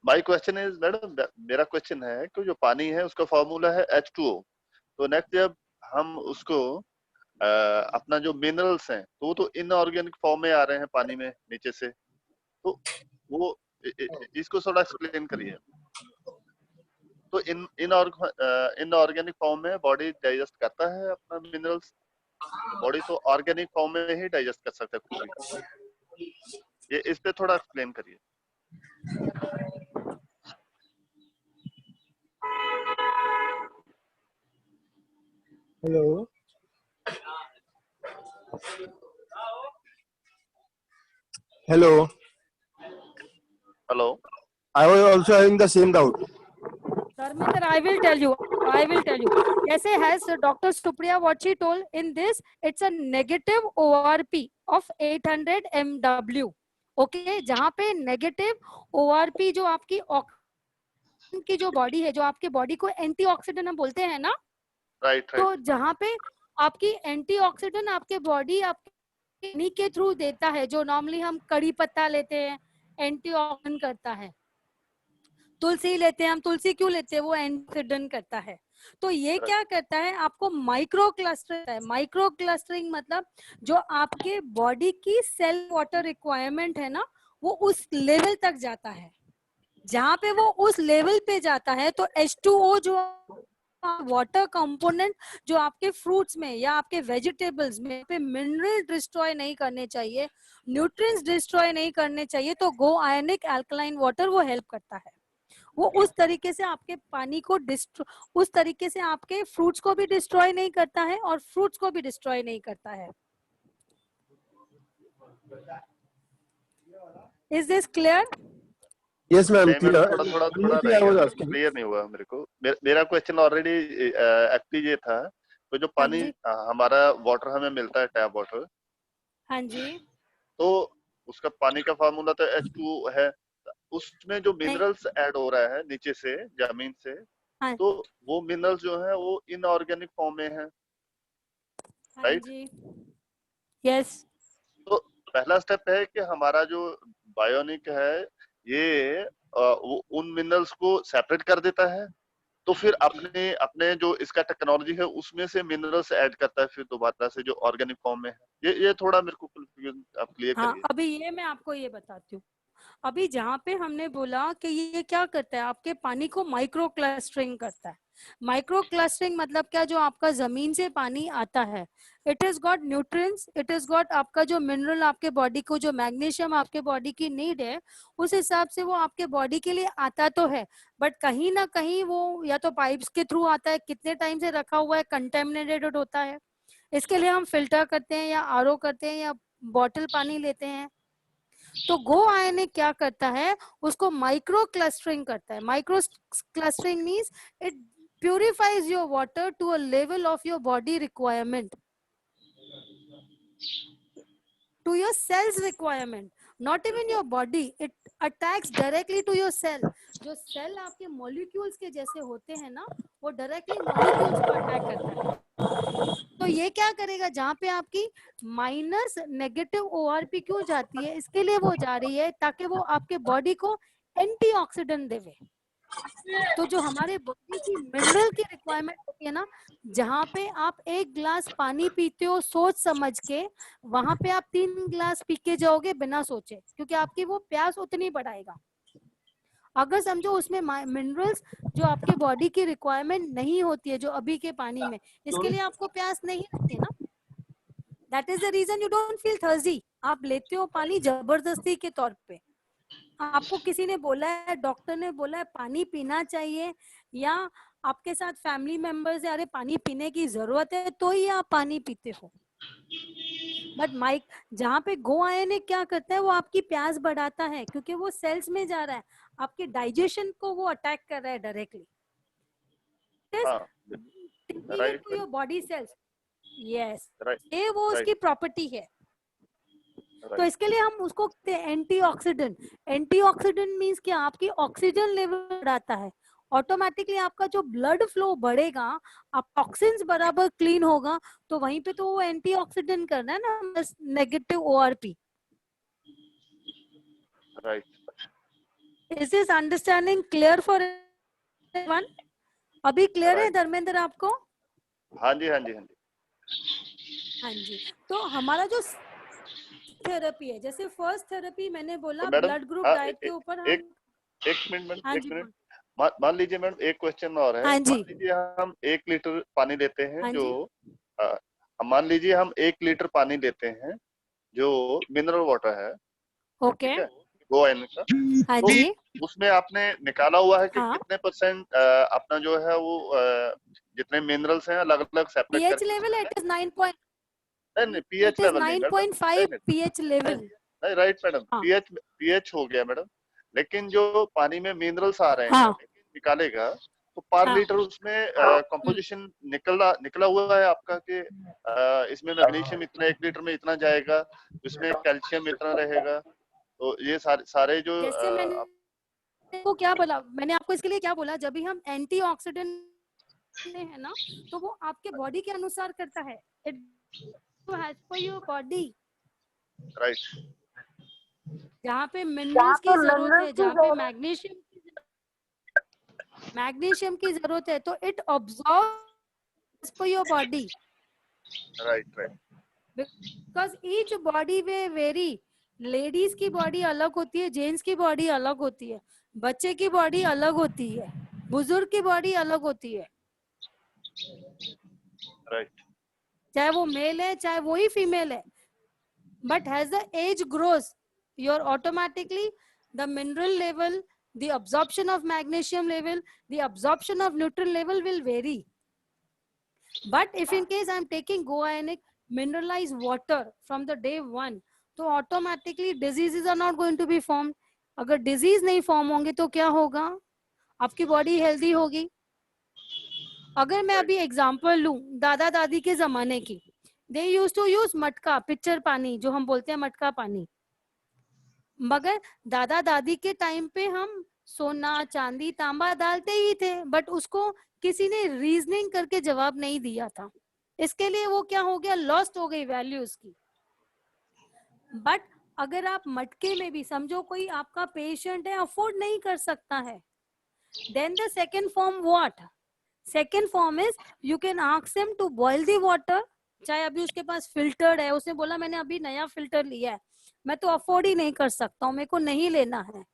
माय क्वेश्चन इज मैडम, मेरा क्वेश्चन है कि जो पानी है उसका फॉर्मूला है H2O, तो नेक्स्ट जब हम उसको अपना जो मिनरल्स हैं तो वो तो इनऑर्गेनिक फॉर्म में आ रहे हैं पानी में नीचे से, तो वो इसको थोड़ा एक्सप्लेन करिए। तो इनऑर्गेनिक फॉर्म में बॉडी डाइजेस्ट करता है अपना मिनरल्स, बॉडी तो ऑर्गेनिक फॉर्म में ही डाइजेस्ट कर सकता है कुछ भी, ये इस पे थोड़ा एक्सप्लेन करिए। Hello. Hello. Hello. I was also having the same doubt. Dharmender, I will tell you. Jesse has Dr. Supriya, what she told in this, it's a negative ORP of 800 MW. Okay, जहाँ पे negative ORP जो आपकी oxygen की जो body है, जो आपके body को एंटीऑक्सीडेंट हम बोलते हैं ना, राइट तो जहाँ पे आपकी एंटीऑक्सीडेंट आपके बॉडी आपके के थ्रू देता है, जो नॉर्मली हम कड़ी पत्ता लेते हैं, एंटीऑक्सीडेंट करता है। तुलसी लेते हैं हम, तुलसी क्यों लेते हैं, वो एंटीऑक्सीडेंट करता है। तो ये क्या करता है, आपको माइक्रो क्लस्टर है। माइक्रो क्लस्टरिंग मतलब जो आपके बॉडी की सेल वाटर रिक्वायरमेंट है ना, वो उस लेवल तक जाता है। जहाँ पे वो उस लेवल पे जाता है तो H2O जो वाटर कंपोनेंट जो आपके फ्रूट्स में या आपके वेजिटेबल्स में पे मिनरल डिस्ट्रॉय नहीं करने चाहिए, न्यूट्रिएंट्स डिस्ट्रॉय नहीं करने चाहिए, तो गो आयनिक अल्कलाइन वाटर वो हेल्प करता है। वो उस तरीके से आपके पानी को उस तरीके से आपके फ्रूट्स को भी डिस्ट्रॉय नहीं करता है और फ्रूट्स को भी डिस्ट्रॉय नहीं करता है। Is this clear? Yes, ma'am. थोड़ा क्लियर नहीं हुआ मेरे को। मेरा क्वेश्चन ऑलरेडी एक्चुअली ये था, तो जो पानी हमारा वाटर हमें मिलता है टैप वाटर, हाँ जी, तो उसका पानी का फार्मूला तो H2O है, उसमें जो मिनरल्स ऐड हो रहा है नीचे से जमीन से, हाँ, तो वो मिनरल्स जो है वो इनऑर्गेनिक फॉर्म में है, राइट? यस। तो पहला स्टेप है कि हमारा जो बायोनिक है ये वो उन मिनरल्स को सेपरेट कर देता है, तो फिर अपने जो इसका टेक्नोलॉजी है उसमें से मिनरल्स ऐड करता है फिर दोबारा से जो ऑर्गेनिक फॉर्म में है। ये थोड़ा मेरे को आप क्लियर हाँ, करिए। अभी ये मैं आपको ये बताती हूँ। अभी जहाँ पे हमने बोला कि ये क्या करता है, आपके पानी को माइक्रो क्लस्टरिंग करता है। माइक्रो क्लस्टरिंग मतलब क्या, जो आपका जमीन से पानी आता है, it is got nutrients, it is got आपका जो मिनरल आपके बॉडी को, जो मैग्नीशियम आपके बॉडी की नीड है, उस हिसाब से वो आपके बॉडी के लिए आता तो है, बट कहीं ना कहीं वो या तो पाइप्स के थ्रू आता है, कितने टाइम से रखा हुआ है, कंटेमिनेटेड होता है, इसके लिए हम फिल्टर करते हैं या आरओ करते हैं या बॉटल पानी लेते हैं। तो गो आयनिक क्या करता है, उसको माइक्रो क्लस्टरिंग करता है। Micro clustering means it purifies your water to a level of your body requirement, to your cells requirement, not even your body, it attacks directly to your cell। जो सेल आपके molecules के जैसे होते हैं ना, वो डायरेक्टली मॉलिक्यूल्स को attack करता है। तो ये क्या करेगा, जहाँ पे आपकी माइनस नेगेटिव ओआरपी क्यों जाती है, इसके लिए वो जा रही है ताकि वो आपके बॉडी को एंटीऑक्सीडेंट देवे। तो जो हमारे बॉडी की मिनरल की रिक्वायरमेंट होती है ना, जहाँ पे आप 1 ग्लास पानी पीते हो सोच समझ के, वहां पे आप 3 ग्लास पी के जाओगे बिना सोचे, क्योंकि आपकी वो प्यास उतनी बढ़ाएगा। अगर समझो उसमें मिनरल्स जो आपके बॉडी की रिक्वायरमेंट नहीं होती है, जो अभी के पानी में, इसके लिए आपको प्यास नहीं लगती ना, that is the reason you don't feel thirsty. आप लेते हो पानी जबरदस्ती के तौर पे, आपको किसी ने बोला है, डॉक्टर ने बोला है पानी पीना चाहिए, या आपके साथ फैमिली मेंबर्स है, अरे पानी पीने की जरूरत है, तो ही आप पानी पीते हो। बट जहाँ पे गो आयनिक क्या करता है, वो आपकी प्यास बढ़ाता है, क्योंकि वो सेल्स में जा रहा है, आपके डाइजेशन को वो अटैक कर रहा है directly to your body cells. Yes, ये वो उसकी प्रॉपर्टी है। तो इसके लिए हम उसको कहते हैं एंटीऑक्सीडेंट। एंटीऑक्सीडेंट मींस कि आपकी ऑक्सीजन लेवल बढ़ाता है, ऑटोमेटिकली आपका जो ब्लड फ्लो बढ़ेगा, आप टॉक्सिन्स बराबर क्लीन होगा, तो वहीं पे तो वो एंटीऑक्सीडेंट करना है ना, negative ORP. Right. Is this understanding clear for everyone? अभी क्लियर है धर्मेंद्र आपको? हाँ जी, हाँ जी, हाँ जी, हाँ जी। तो हमारा जो थेरेपी है, जैसे फर्स्ट थेरेपी मैंने बोला, तो ब्लड ग्रुप डाइट के ऊपर हम एक मिनट हाँ एक जी, मिनट मान लीजिए मैडम, एक क्वेश्चन और है। हाँ जी, मान लीजिए हम 1 लीटर पानी लेते हैं, हाँ जो जी, मान लीजिए हम 1 लीटर पानी लेते हैं जो मिनरल वाटर है, ओके, ठीक है, गो आयनिक का। हाँ तो जी, उसमें आपने निकाला हुआ है कि हाँ, कितने % अपना जो है वो जितने मिनरल्स हैं अलग अलग सेपरेट pH करके लेवल उसमें, इट इज 9 point, नहीं it पीएच is लेवल नहीं मैडम, 9.5 pH लेवल। नहीं राइट मैडम, हाँ, पीएच हो गया मैडम, लेकिन जो पानी में मिनरल्स आ रहे हैं हाँ, निकालेगा, तो पर हाँ, लीटर उसमें कंपोजिशन निकला हुआ है आपका कि इसमें मैग्नीशियम इतना 1 लीटर में इतना जाएगा, इसमें कैल्शियम इतना रहेगा, तो ये सारे जो जैसे मैंने आपको क्या बोला, मैंने आपको इसके लिए क्या बोला, जब भी हम एंटीऑक्सीडेंट है ना, तो वो आपके बॉडी के अनुसार करता है, it has for your body. Right, जहाँ पे मिनरल्स की जरूरत है, जहाँ पे मैग्नीशियम की जरूरत है, तो it absorbs for your body, right, because each body way very. Ladies की बॉडी अलग होती है, जेंट्स की बॉडी अलग होती है, बच्चे की बॉडी अलग होती है, बुजुर्ग की बॉडी अलग होती है, राइट, चाहे वो मेल है चाहे वो ही फीमेल है। But has the age grows, your automatically the mineral level, the absorption of magnesium level, the absorption of nutrient level will vary. But if in case I am taking go ionic mineralized water from the day 1, तो automatically diseases are not going to be formed. अगर disease नहीं form होंगे तो क्या होगा, आपकी body healthy होगी। अगर मैं अभी एग्जांपल लूं दादा दादी के जमाने की, they used to use मटका, पिक्चर पानी जो हम बोलते हैं मटका पानी, मगर दादा दादी के टाइम पे हम सोना चांदी तांबा डालते ही थे, बट उसको किसी ने रीजनिंग करके जवाब नहीं दिया था, इसके लिए वो क्या हो गया, लॉस्ट हो गई वैल्यू उसकी। बट अगर आप मटके में भी, समझो कोई आपका पेशेंट है अफोर्ड नहीं कर सकता है, then the second form what, second form is you can ask him to boil the water, चाहे अभी उसके पास फिल्टर्ड है, उसने बोला मैंने अभी नया फिल्टर लिया है, मैं तो अफोर्ड ही नहीं कर सकता हूँ, मेरे को नहीं लेना है,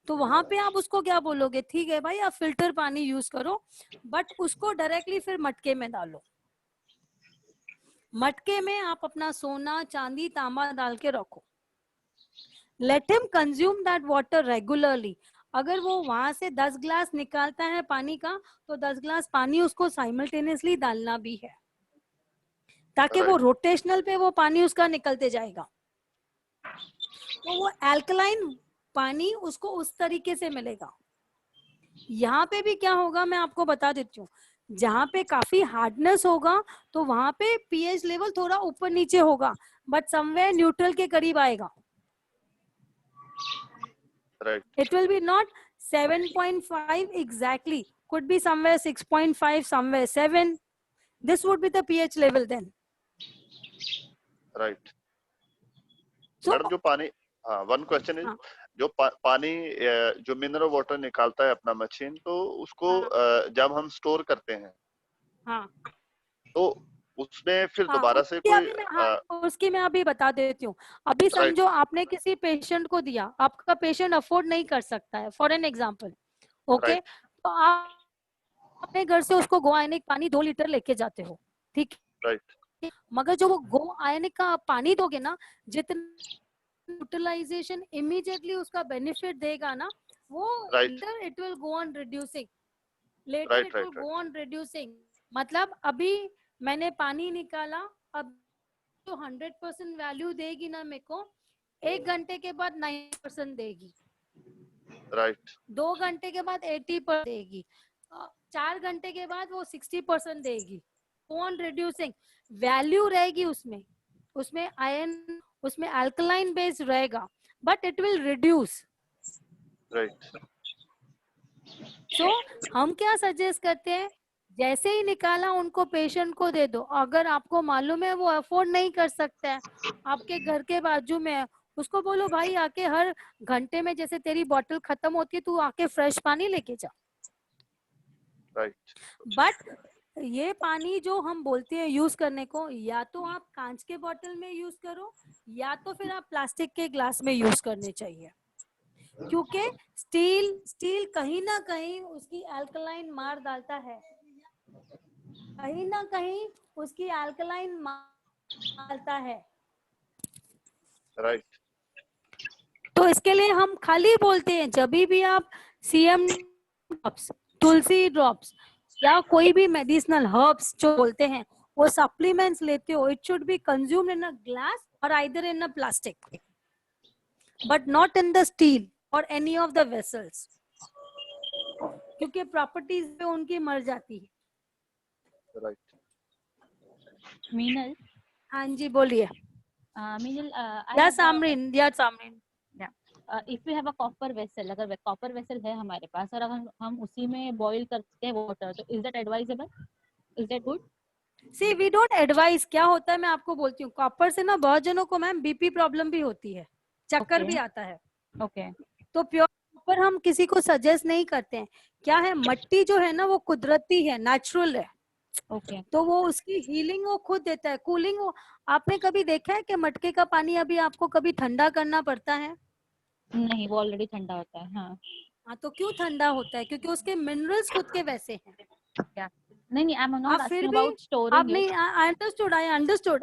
तो वहां पे आप उसको क्या बोलोगे, ठीक है भाई आप फिल्टर पानी यूज करो, बट उसको डायरेक्टली फिर मटके में डालो। मटके में आप अपना सोना चांदी तांबा डाल के रखो। Let him consume that water regularly. अगर वो वहां से 10 ग्लास निकालता है पानी का, तो 10 ग्लास पानी उसको साइमल्टेनियसली डालना भी है, ताकि वो Right. रोटेशनल पे वो पानी उसका निकलते जाएगा। तो वो एल्कलाइन पानी उसको उस तरीके से मिलेगा। यहाँ पे भी क्या होगा मैं आपको बता देती हूँ, जहाँ पे काफी हार्डनेस होगा तो वहां पे पीएच लेवल थोड़ा ऊपर नीचे होगा, बट समवेयर न्यूट्रल के करीब आएगा। Right. It will be not 7.5 exactly, could be somewhere 6.5, somewhere 7. This would be the pH level then. Right. So madam जो पानी, हाँ, वन क्वेश्चन इज, हाँ, जो पानी जो मिनरल वाटर निकालता है अपना मशीन, तो उसको जब हम स्टोर करते हैं हाँ, तो उसमें फिर हाँ, दोबारा से उसकी कोई अभी मैं उसकी मैं अभी बता देती हूँ। अभी समझो आपने किसी पेशेंट को दिया, आपका पेशेंट अफोर्ड नहीं कर सकता है, for an example, okay, right तो आप अपने घर से उसको गो आयनिक पानी 2 लीटर लेके जाते हो, ठीक राइट है, मगर जो वो गो आयनिक का पानी दोगे ना, जितना यूटिलाइजेशन इमीडिएटली उसका बेनिफिट देगा ना, वो right later it will go on reducing, later right it will right go on reducing. मतलब अभी मैंने पानी निकाला, अब जो 100% वैल्यू देगी ना मेरे को, 1 घंटे के बाद 90% देगी, राइट 2 घंटे के बाद 80% देगी, 4 घंटे के बाद वो 60% देगी। ऑन रिड्यूसिंग वैल्यू रहेगी उसमें, उसमें आयन, उसमें अल्कलाइन बेस रहेगा, but it will reduce. Right so हम क्या सजेस्ट करते हैं, जैसे ही निकाला उनको पेशेंट को दे दो। अगर आपको मालूम है वो अफोर्ड नहीं कर सकता है, आपके घर के बाजू में है, उसको बोलो भाई आके हर घंटे में जैसे तेरी बोतल खत्म होती है, तू आके फ्रेश पानी लेके जा। राइट बट ये पानी जो हम बोलते हैं यूज करने को, या तो आप कांच के बोतल में यूज करो, या तो फिर आप प्लास्टिक के ग्लास में यूज करने चाहिए, क्योंकि स्टील कहीं ना कहीं उसकी अल्कलाइन मार डालता है, कहीं ना कहीं उसकी अल्कलाइन मार डालता है। राइट तो इसके लिए हम खाली बोलते हैं, जब भी आप सीएम ड्रॉप्स, तुलसी ड्रॉप्स या कोई भी मेडिसिनल हर्ब्स जो बोलते हैं वो सप्लीमेंट्स लेते हो, it should be consumed in a glass और either in a plastic, but not in the steel और एनी ऑफ द वेसल्स, क्योंकि प्रॉपर्टीज पे उनकी मर जाती है। राइट Meenal, हाँ जी बोलिए। Meenal, yes Amreen, yes Amreen. if we have a copper vessel, अगर copper vessel है हमारे पास और अगर हम उसी में boil करते हैं water, तो is that advisable? Is that good? See we don't advise. क्या होता है मैं आपको बोलती हूँ, कॉपर से ना बहुत जनों को मैम बीपी प्रॉब्लम भी होती है, चक्कर भी आता है, Okay. तो प्योर कॉपर हम किसी को सजेस्ट नहीं करते हैं। क्या है, मट्टी जो है ना वो कुदरती है, नेचुरल है, Okay. तो वो उसकी हीलिंग वो खुद देता है, कूलिंग वो। आपने कभी देखा है कि मटके का पानी अभी आपको कभी ठंडा करना पड़ता है? नहीं, वो ऑलरेडी ठंडा होता है। हाँ, तो क्यों ठंडा होता है? क्योंकि उसके मिनरल्स खुद के वैसे हैं। नहीं, आई एम नॉट आप फिर आस्किंग भी अबाउट आप स्टोरिंग नहीं, it.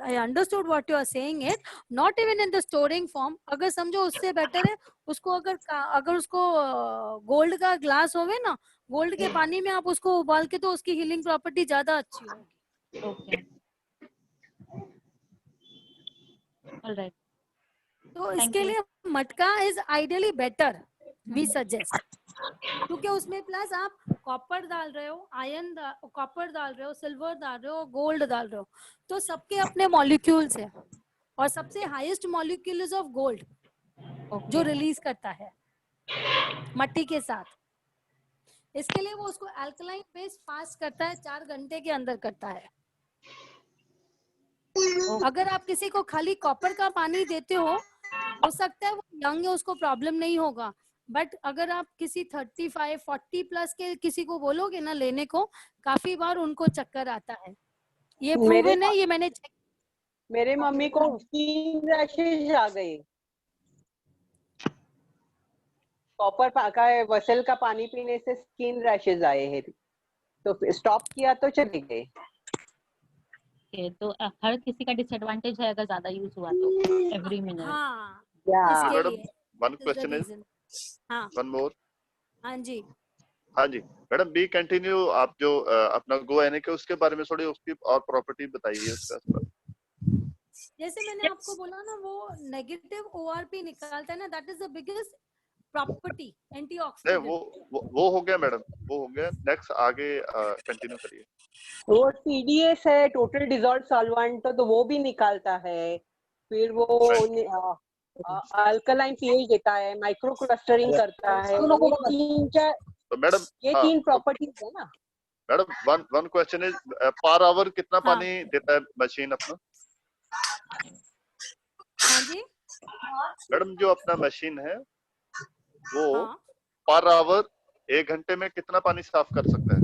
I understood what you are saying it, not even in the storing form। अगर समझो उससे बेटर है उसको, अगर उसको गोल्ड का ग्लास होवे ना, गोल्ड के पानी में आप उसको उबाल के, तो उसकी हीलिंग प्रॉपर्टी ज्यादा अच्छी होगी। Okay, alright. तो इसके लिए matka is ideally better, we suggest, क्योंकि उसमें प्लस आप कॉपर डाल रहे हो, आयरन, कॉपर डाल रहे हो, सिल्वर डाल रहे हो, गोल्ड डाल रहे हो, तो सबके अपने मॉलिक्यूल्स है, और सबसे highest molecule is of gold जो रिलीज करता है मट्टी के साथ। इसके लिए वो उसको अल्कलाइन बेस फास्ट करता है, 4 घंटे के अंदर करता है। अगर आप किसी को खाली कॉपर का पानी देते हो सकता है वो यंग है, उसको प्रॉब्लम नहीं होगा, बट अगर आप किसी 35, 40 प्लस के किसी को बोलोगे ना लेने को, काफी बार उनको चक्कर आता है। ये प्रूवन है, ये मैंने मेरे मम्मी को स्किन रैशेज आ गई। कॉपर का वेसल का पानी पीने से स्किन रैशेज आए हैं, तो स्टॉप किया तो चले गए। Okay, तो हर किसी का डिसएडवांटेज है अगर ज्यादा यूज हुआ तो एवरी मिनट। हाँ या So, इसके madam, लिए one is the question is, reason. हाँ one more. हाँ जी। हाँ जी मैडम, बी कंटिन्यू। आप जो अपना गो एन के उसके बारे में थोड़ी उसकी और प्रॉपर्टी बताइए उसका। जैसे मैंने आपको बोला ना, वो नेगेटिव ORP निकालता है ना, that is the biggest property नहीं, एंटीऑक्सीडेंट। वो हो गया मैडम, वो हो गया। नेक्स्ट आगे कंटिन्यू करिए। वो TDS है, टोटल डिजॉल्व सॉल्वेंट, तो वो भी निकालता है। फिर वो अल्कलाइन pH देता है, माइक्रो क्लस्टरिंग करता है। तो मैडम, ये हाँ, 3 प्रॉपर्टीज है ना। Madam one question is, per hour कितना हाँ। पानी देता है मशीन अपना? हाँ जी। मैडम जो अपना मशीन है वो हाँ पर आवर 1 घंटे में कितना पानी साफ कर सकता है?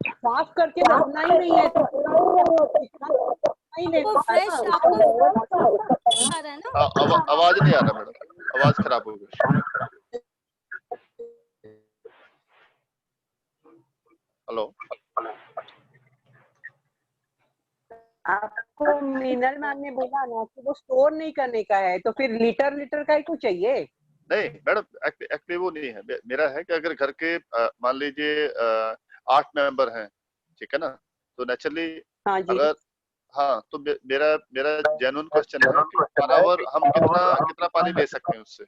साफ करके रखना ही नहीं है तो नहीं वो लेता फ्रेश ना। आपको आ रहा है ना। आवाज नहीं आ रहा मैडम, आवाज खराब हो गई। हेलो, आपको मिनल मैम ने बोला ना कि वो स्टोर नहीं करने का है, तो फिर लीटर का ही कुछ चाहिए। नहीं मैडम, एक्चुअली वो नहीं है। मेरा है कि अगर घर के मान लीजिए 8 मेंबर हैं, ठीक है ना, तो नेचुरली हाँ जी। अगर, हाँ, तो मेरा मेरा जेन्युइन क्वेश्चन है कि पर आवर हम कितना पानी ले सकते हैं उससे?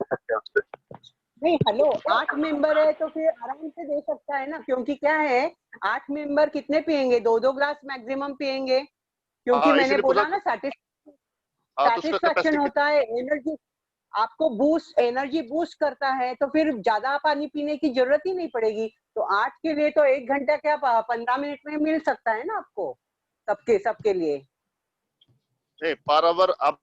नहीं, हेलो, 8 मेंबर है तो फिर आराम से दे सकता है ना, क्योंकि क्या है, 8 मेंबर कितने पियेंगे? 2-2 ग्लास मैक्सिमम पियेंगे, क्योंकि हाँ, मैंने इसीलिए बोला पूछा। ना हाँ, तो उसका सैटिस्फैक्शन कैपेसिटी होता है, एनर्जी आपको एनर्जी बूस्ट करता है, तो फिर ज्यादा पानी पीने की जरूरत ही नहीं पड़ेगी। तो 8 के लिए तो 1 घंटा क्या 15 मिनट में मिल सकता है ना आपको, सबके लिए। नहीं, पर आवर आप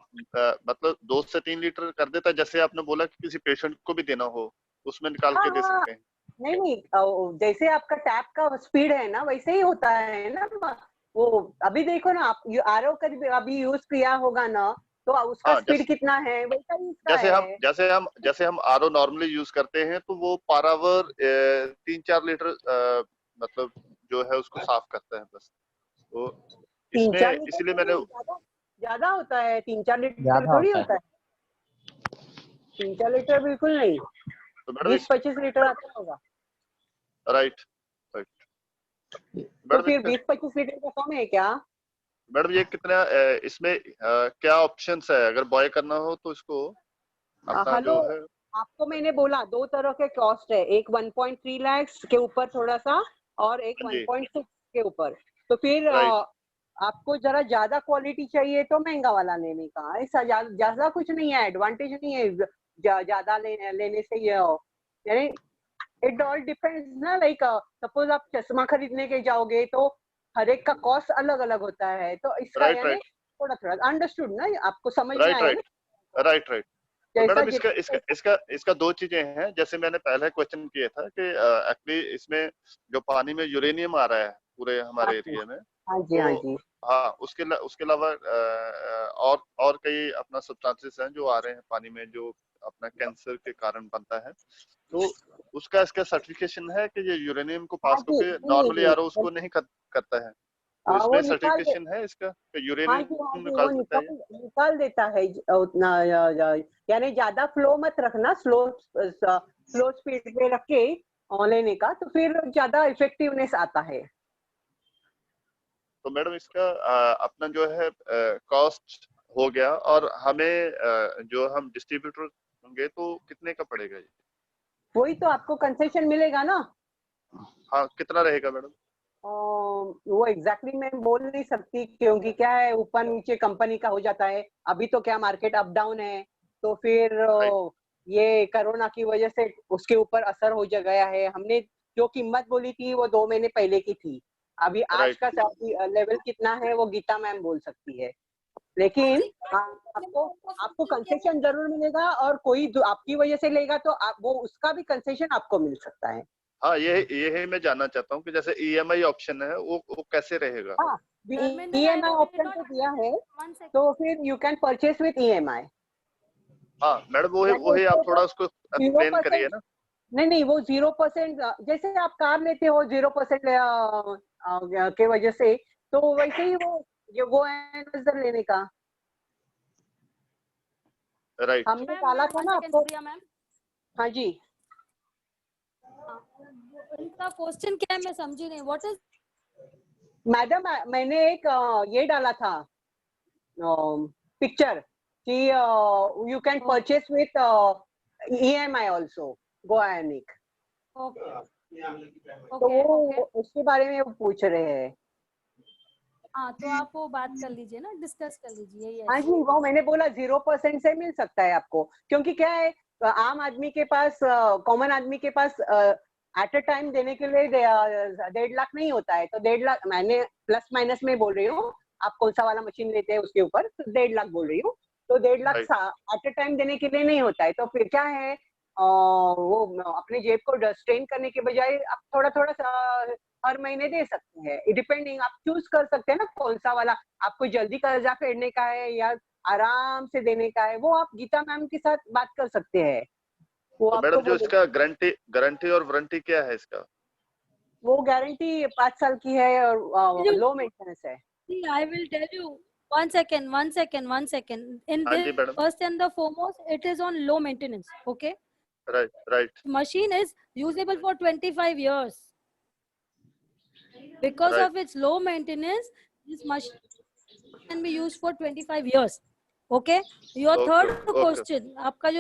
मतलब 2 से 3 लीटर कर देता है, जैसे आपने बोला कि किसी पेशेंट को भी देना हो, उसमें निकाल के दे हाँ, सकते हैं। नहीं, जैसे आपका टैप का स्पीड है ना, वैसे ही होता है ना। वो अभी देखो ना, आप RO का अभी यूज किया होगा ना, तो उसका हाँ, स्पीड कितना है, वैसा ही इसका है। जैसे हम आरओ नॉर्मली यूज करते हैं, तो वो पर आवर 3-4 लीटर मतलब जो है उसको साफ करता है बस। तो 3-4 इसमें लीटर इसीलिए तो मैंने, नहीं, ज्यादा होता है। 3-4 लीटर थोड़ी होता है। 3-4 लीटर बिल्कुल नहीं, तो मैडम 20-25 लीटर आता होगा। राइट राइट तो मैडम, फिर 20-25 लीटर का कम है क्या? मैडम ये कितना इसमें क्या ऑप्शंस है? अगर बॉय करना हो तो इसको अपना हेलो, जो है। आपको मैंने बोला 2 तरह के कॉस्ट है, एक 1.3 लाख के ऊपर थोड़ा सा, और एक हाँ जी, 1.6 के ऊपर। तो फिर राइट आपको जरा ज्यादा क्वालिटी चाहिए तो महंगा वाला लेने का, ऐसा ज्यादा कुछ नहीं है, एडवांटेज नहीं है ज्यादा लेने से। ये यानी इट ऑल डिपेंड्स ना, लाइक सपोज आप चश्मा खरीदने के जाओगे तो हर एक का कॉस्ट अलग अलग होता है, तो इसका राइट यानी राइट थोड़ा थोड़ा अंडरस्टूड ना, आपको समझ में राइट आया राइट ना। राइट राइट तो जैसा मैडम इसका 2 चीजें हैं। जैसे मैंने पहले क्वेश्चन किया था कि एक्चुअली इसमें जो पानी में यूरेनियम आ रहा है पूरे हाँ हमारे जी, एरिया में, हाँ जी, तो हाँ जी। हाँ, उसके अलावा और कई अपना सब्सटेंसेस हैं जो आ रहे हैं पानी में, जो अपना कैंसर के कारण बनता है। तो उसका इसका सर्टिफिकेशन है कि ये यूरेनियम को हाँ पास जी, करके नहीं, नॉर्मली आरओ उसको नहीं करता है, तो वो इसमें निकाल दे। सर्टिफिकेशन है इसका कि हाँ जी, हाँ यूरेनियम जी, वो निकाल सकता है। निकाल देता है उतना। यानी ज्यादा फ्लो मत रखना, स्लो स्पीड पे रख के लेने का, तो फिर ज्यादा इफेक्टिवनेस आता है। तो मैडम इसका अपना जो है कॉस्ट हो गया, और हमें जो हम डिस्ट्रीब्यूटर होंगे तो कितने का पड़ेगा ये? वही तो आपको कंसेशन मिलेगा ना। हाँ, कितना रहेगा मैडम? वो एग्जैक्टली मैं बोल नहीं सकती, क्योंकि क्या है, ऊपर नीचे कंपनी का हो जाता है। अभी तो क्या मार्केट अप डाउन है, तो फिर राइट ये कोरोना की वजह से उसके ऊपर असर हो गया है। हमने जो कीमत बोली थी वो 2 महीने पहले की थी। अभी आज राइट का लेवल कितना है वो गीता मैम बोल सकती है, लेकिन आपको कंसेशन जरूर मिलेगा, और कोई आपकी वजह से लेगा तो वो उसका भी कंसेशन आपको मिल सकता है। हाँ, यही मैं जानना चाहता हूँ कि जैसे ईएमआई ऑप्शन है वो कैसे रहेगा? हाँ, Dharmendra, I EMI did option not तो दिया है, one second. तो फिर you can purchase with EMI। हाँ मैडम वही यानी वही आप उसको थोड़ा उसको एक्सप्लेन 0% करिए ना। नहीं, वो 0%, जैसे आप कार लेते हो 0% के वजह से, तो वैसे ही वो गो एनालाइजर लेने का राइट। हमने मैम डाला मैम था वन ना सेकंड आपको। प्रिया मैम। हाँ जी, इनका क्वेश्चन क्या है मैं समझी नहीं. व्हाट इज मैडम मैंने एक ये डाला था पिक्चर कि you can purchase with EMI also go ionic, okay तो ओके ओके. वो उसके बारे में वो पूछ रहे हैं। हाँ तो आप वो बात कर लीजिए ना, डिस्कस कर लीजिए. हाँ यस जी, वो मैंने बोला 0% से मिल सकता है आपको, क्योंकि क्या है आम आदमी के पास, कॉमन आदमी के पास एट अ टाइम देने के लिए 1.5 लाख नहीं होता है, तो 1.5 लाख मैंने प्लस माइनस में बोल रही हूँ, आप कौन सा वाला मशीन लेते हैं उसके ऊपर, तो 1.5 लाख बोल रही हूँ, तो 1.5 लाख एट अ टाइम देने के लिए नहीं होता है, तो फिर क्या है वो अपने जेब को स्ट्रेन करने के बजाय आप थोड़ा थोड़ा हर महीने दे सकते हैं, डिपेंडिंग आप चूज कर सकते हैं ना कौन सा वाला आपको जल्दी कर्जा फेरने का है या आराम से देने का है, वो आप गीता मैम के साथ बात कर सकते हैं, वो तो आपको मैडम जो बोले। इसका गारंटी और वारंटी क्या है इसका? वो गारंटी 5 साल की है और लो मेंटेनेंस है। See, I will tell you. One second, one second, one second. In हाँ this, जी madam. first and the foremost, it is on low maintenance. Okay, right right machine is usable for 25 years. Because right. of its low maintenance, this machine can be used for 25 years. Okay. Your okay third okay. question, आपका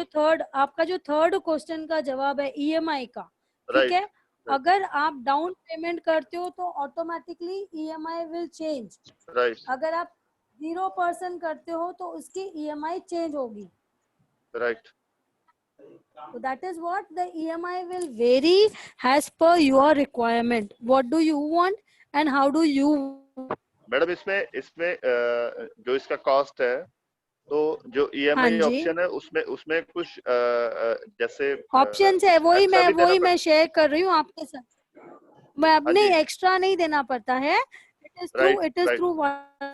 जो third question का जवाब है EMI का. ठीक है. Right अगर आप डाउन पेमेंट करते हो तो automatically EMI will change. Right अगर आप 0% करते हो तो उसकी EMI चेंज होगी. Right. So that is what the EMI will vary as per your requirement. What do you want and how do you? Madam इसमें इसमें जो इसका कॉस्ट है, तो जो हाँ EMI जी. ऑप्शन है उसमें उसमें कुछ जैसे ऑप्शंस है, कुछ एक्स्ट्रा भी देना मैं शेयर कर रही हूँ आपके साथ. मैं हाँ अपने जी। एक्स्ट्रा नहीं देना पड़ता है. Right It is right through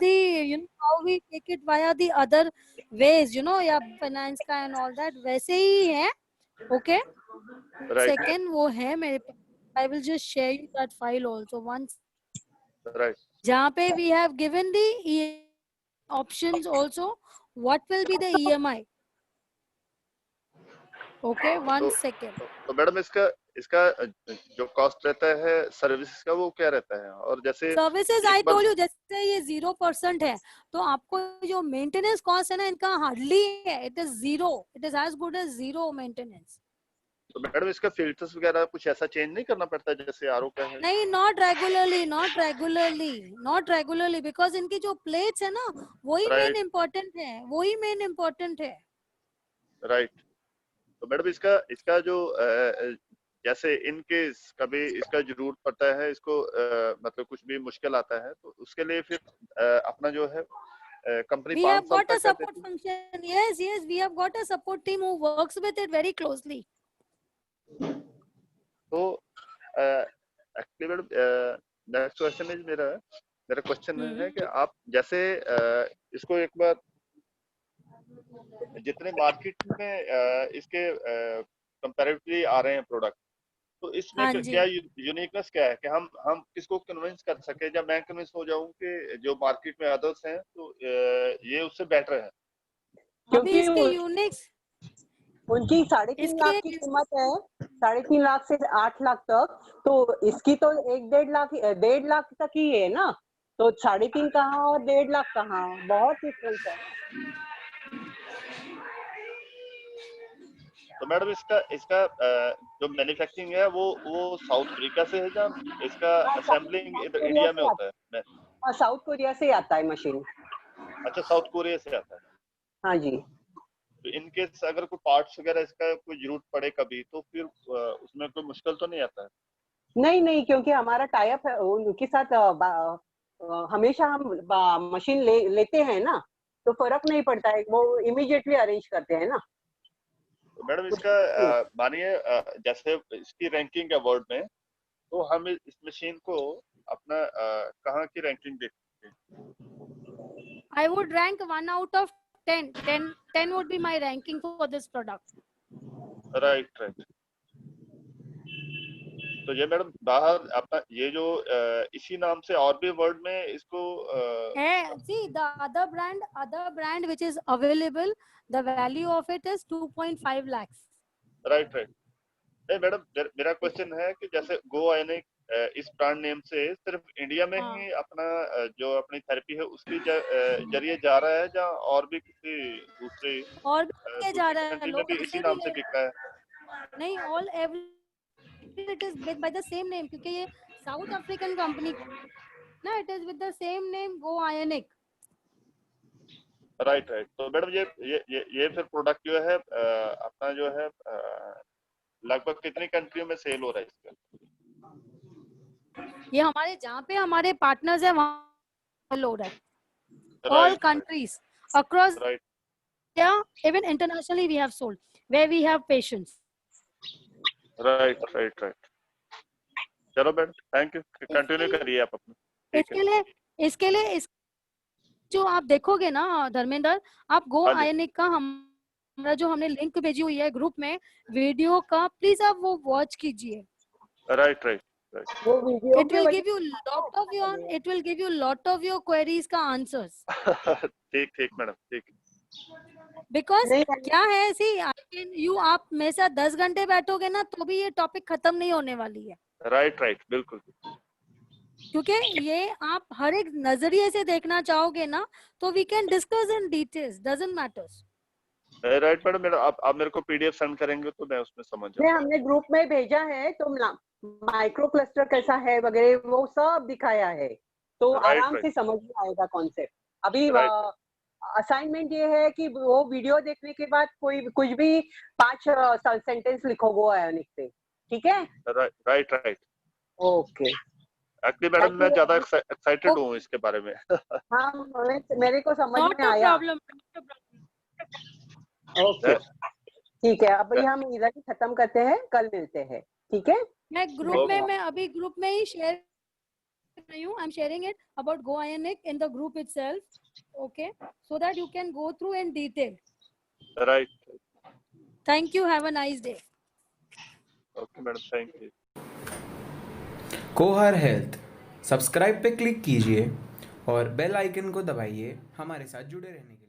the, you know, how we take it via the other ways, you know, या finance का and all that वैसे ही है. Okay. राइट Second वो है मेरे पास. I will just share you that file also once. Right. जहाँ पे we have given the options also. What will be the EMI? Okay, one second. तो madam इसका इसका जो कॉस्ट रहता है सर्विस का वो क्या रहता है? और जैसे सर्विसेज आई एक बार टोल्ड यू, जैसे ये 0% है तो आपको जो मेंटेनेंस कॉस्ट है ना इनका हार्डली है. It is zero. It is as good as zero maintenance. तो मैडम इसका फिल्टर्स वगैरह कुछ ऐसा चेंज नहीं करना पड़ता जैसे आरओ का है? नहीं, नॉट रेगुलरली बिकॉज इनकी जो प्लेट्स है ना वही मेन राइट इम्पोर्टेंट है. राइट। तो मैडम इसका इसका जो जैसे इन केस कभी इसका जरूरत पड़ता है इसको मतलब कुछ भी मुश्किल आता है तो उसके लिए फिर अपना जो है कंपनी We 5 have साल got a तक कर support देती है। function. Yes, we have got a support team who works with it very closely. तो actually madam next question is मेरा क्वेश्चन है कि आप जैसे इसको एक बार जितने मार्केट में इसके कंपैरेटिवली आ रहे हैं प्रोडक्ट, तो इसमें हाँ जी. क्या यूनिकनेस क्या है कि हम किसको कन्विंस कर सके, जब मैं कन्विंस हो जाऊं कि जो मार्केट में अदर्स हैं तो ये उससे बेटर है? अभी क्योंकि इसके यूनिक्स उनकी 3.5 लाख की इसकी कीमत है, 3.5 लाख से 8 लाख तक, तो इसकी तो 1.5 लाख तक ही है ना, तो 3.5 कहाँ और 1.5 लाख कहाँ, बहुत डिफरेंस है. तो मैडम इसका इसका जो मैन्युफैक्चरिंग है वो साउथ अफ्रीका से है या इसका असेंबलिंग इधर इंडिया में होता है? साउथ कोरिया से आता है मशीन. अच्छा, साउथ कोरिया से आता है। हाँ जी. तो इन केस अगर कोई पार्ट्स वगैरह इसका कोई जरूरत पड़े कभी तो फिर उसमें कोई मुश्किल तो नहीं आता है? नहीं, क्योंकि हमारा टाई अप है उनके साथ, हमेशा हम मशीन लेते हैं ना, तो फर्क नहीं पड़ता है, वो इमीडिएटली अरेंज करते हैं ना. तो मैडम इसका मानिए जैसे इसकी रैंकिंग है वर्ल्ड में, तो हम इस मशीन को अपना कहाँ की रैंकिंग देखते हैं? I would rank 1 out of 10. 10 would be my ranking for this product. Right. तो ये मैडम बाहर अपना ये जो इसी नाम से और भी वर्ड में इसको See, the other brand which is available, the value of it is 2.5 lakhs. Right. नहीं मैडम, मेरा क्वेश्चन है कि जैसे गो आयनिक इस ब्रांड नेम से सिर्फ इंडिया में ही अपना जो अपनी थेरेपी है उसकी जरिए जा रहा है, या और भी किसी दूसरे और भी जा रहा है, कंट्री में भी इसी नाम से बिक रहा है? नहीं, all every it is by the same name, क्योंकि ये साउथ अफ्रीकन कंपनी ना, it is with the same name, Go Ionic. Right. तो मैडम ये फिर प्रोडक्ट जो है अपना जो है लगभग कितनी कंट्रियों में सेल हो रहा है इसका? ये हमारे जहाँ पे हमारे पार्टनर्स है वहाँ सेल हो रहा है, all countries across India, even internationally we have sold where we have patients. Right. चलो मैडम, थैंक यू, कंटिन्यू करिए आप अपना। इसके लिए जो आप देखोगे ना धर्मेंद्र, आप गो आयनिक का हमारा जो हमने लिंक भेजी हुई है ग्रुप में वीडियो का, प्लीज आप वो वॉच कीजिए। राइट। वो video it will give you lot of your queries का answers. ठीक मैडम, ठीक। बिकॉज क्या है, सी आप मेरे साथ 10 घंटे बैठोगे ना तो भी ये टॉपिक खत्म नहीं होने वाली है। राइट, बिल्कुल। क्योंकि ये आप हर एक नजरिए से देखना चाहोगे ना तो we can discuss in details, doesn't matters. Right madam, आप मेरे को पीडीएफ सेंड करेंगे तो मैं उसमें समझ जाऊंगा। हमने ग्रुप में भेजा है, तो माइक्रो क्लस्टर कैसा है वगैरह वो सब दिखाया है, तो आराम से समझ में आएगा कॉन्सेप्ट। अभी असाइनमेंट ये है कि वो वीडियो देखने के बाद कोई कुछ भी 5 सेंटेंस लिखो गो आयोनिक पे, ठीक है? राइट। ओके। एक्चुअली मैडम मैं ज्यादा एक्साइटेड हूँ इसके बारे में। हाँ, मेरे को समझ में आया। ओके, ठीक है, अब हम इधर ही खत्म करते हैं, कल मिलते हैं, ठीक है? मैं अभी ग्रुप में ही शेयर कर रही हूँ। I am sharing it about go ionic in the group itself, okay, so that you can go through in detail. Right. Thank you, have a nice day. Okay madam, thank you. कोहार health subscribe पे click कीजिए और bell icon को दबाइए हमारे साथ जुड़े रहने के लिए।